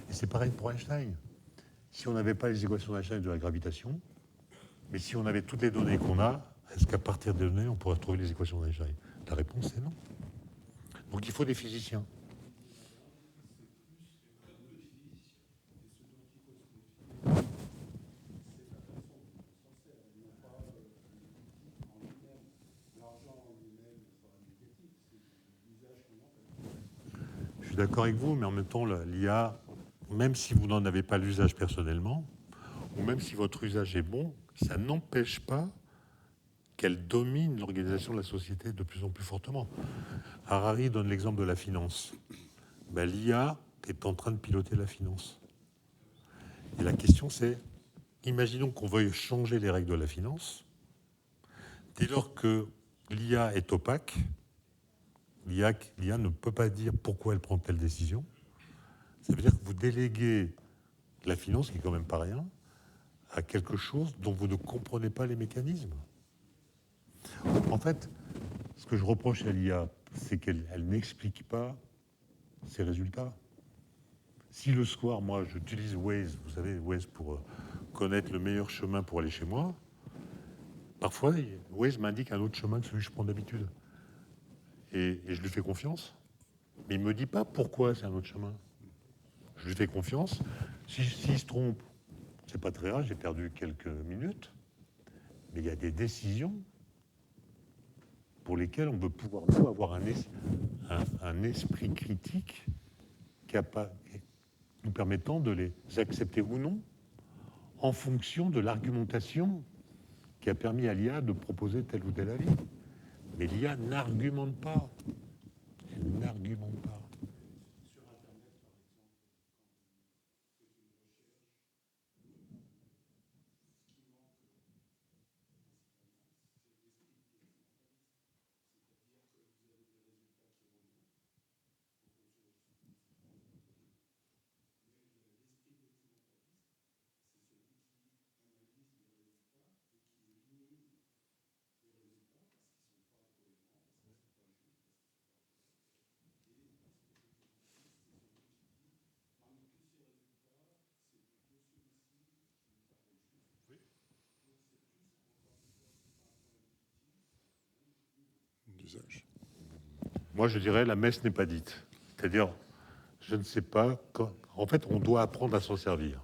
Et c'est pareil pour Einstein. Si on n'avait pas les équations d'Einstein de la gravitation, mais si on avait toutes les données qu'on a, est-ce qu'à partir des données, on pourrait trouver les équations d'Einstein? La réponse est non. Donc il faut des physiciens. Je suis d'accord avec vous, mais en même temps, l'IA, même si vous n'en avez pas l'usage personnellement, ou même si votre usage est bon, ça n'empêche pas qu'elle domine l'organisation de la société de plus en plus fortement. Harari donne l'exemple de la finance. Ben, l'IA est en train de piloter la finance. Et la question c'est, imaginons qu'on veuille changer les règles de la finance. Dès lors que l'IA est opaque, l'IA ne peut pas dire pourquoi elle prend telle décision. Ça veut dire que vous déléguez la finance, qui est quand même pas rien, à quelque chose dont vous ne comprenez pas les mécanismes. En fait, ce que je reproche à l'IA, c'est qu'elle n'explique pas ses résultats. Si le soir, moi, j'utilise Waze, vous savez, Waze pour connaître le meilleur chemin pour aller chez moi, parfois, Waze m'indique un autre chemin que celui que je prends d'habitude. Et je lui fais confiance, mais il ne me dit pas pourquoi c'est un autre chemin. Je lui fais confiance. S'il se trompe, c'est pas très grave, j'ai perdu quelques minutes, mais il y a des décisions pour lesquelles on veut pouvoir nous avoir un esprit critique nous permettant de les accepter ou non en fonction de l'argumentation qui a permis à l'IA de proposer tel ou tel avis. Mais l'IA n'argumente pas. Elle n'argumente pas. D'usage. moi, je dirais la messe n'est pas dite. C'est-à-dire, je ne sais pas quand. En fait, on doit apprendre à s'en servir.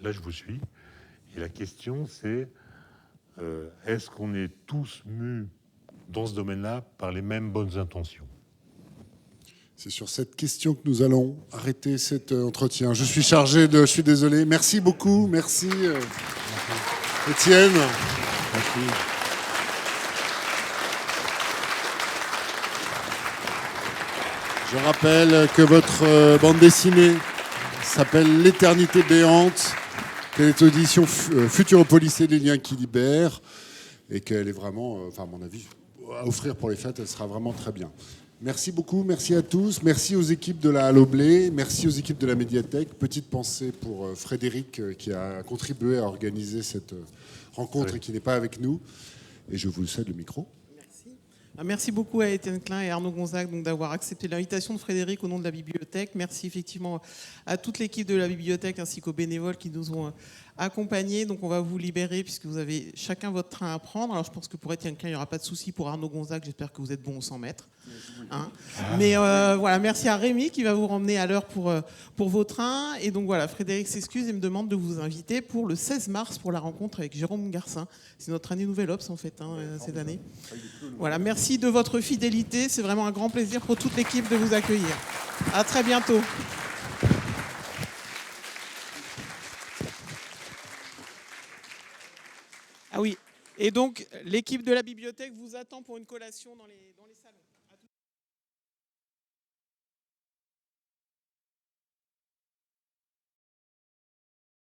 Là, je vous suis. Et la question, c'est est-ce qu'on est tous mus dans ce domaine-là par les mêmes bonnes intentions? C'est sur cette question que nous allons arrêter cet entretien. Je suis désolé. Merci beaucoup. Merci, Étienne. Merci. Je rappelle que votre bande dessinée s'appelle L'éternité béante, qu'elle est audition Futuropolis, des liens qui libèrent, et qu'elle est vraiment, enfin à mon avis, à offrir pour les fêtes, elle sera vraiment très bien. Merci beaucoup, merci à tous, merci aux équipes de la Hallo Blé, merci aux équipes de la médiathèque. Petite pensée pour Frédéric qui a contribué à organiser cette rencontre et qui n'est pas avec nous. Et je vous cède le micro. Merci beaucoup à Étienne Klein et Arnaud Gonzague donc, d'avoir accepté l'invitation de Frédéric au nom de la bibliothèque. Merci effectivement à toute l'équipe de la bibliothèque ainsi qu'aux bénévoles qui nous ont accompagnés. Donc on va vous libérer puisque vous avez chacun votre train à prendre. Alors je pense que pour Étienne Klein, il n'y aura pas de souci. Pour Arnaud Gonzague, j'espère que vous êtes bon au 100 mètres. Hein, mais voilà, merci à Rémi qui va vous ramener à l'heure pour vos trains. Et donc voilà, Frédéric s'excuse et me demande de vous inviter pour le 16 mars pour la rencontre avec Jérôme Garcin. C'est notre année Nouvelle Obs en fait, cette année. Voilà, merci de votre fidélité. C'est vraiment un grand plaisir pour toute l'équipe de vous accueillir. À très bientôt. Ah oui, et donc l'équipe de la bibliothèque vous attend pour une collation dans les salons.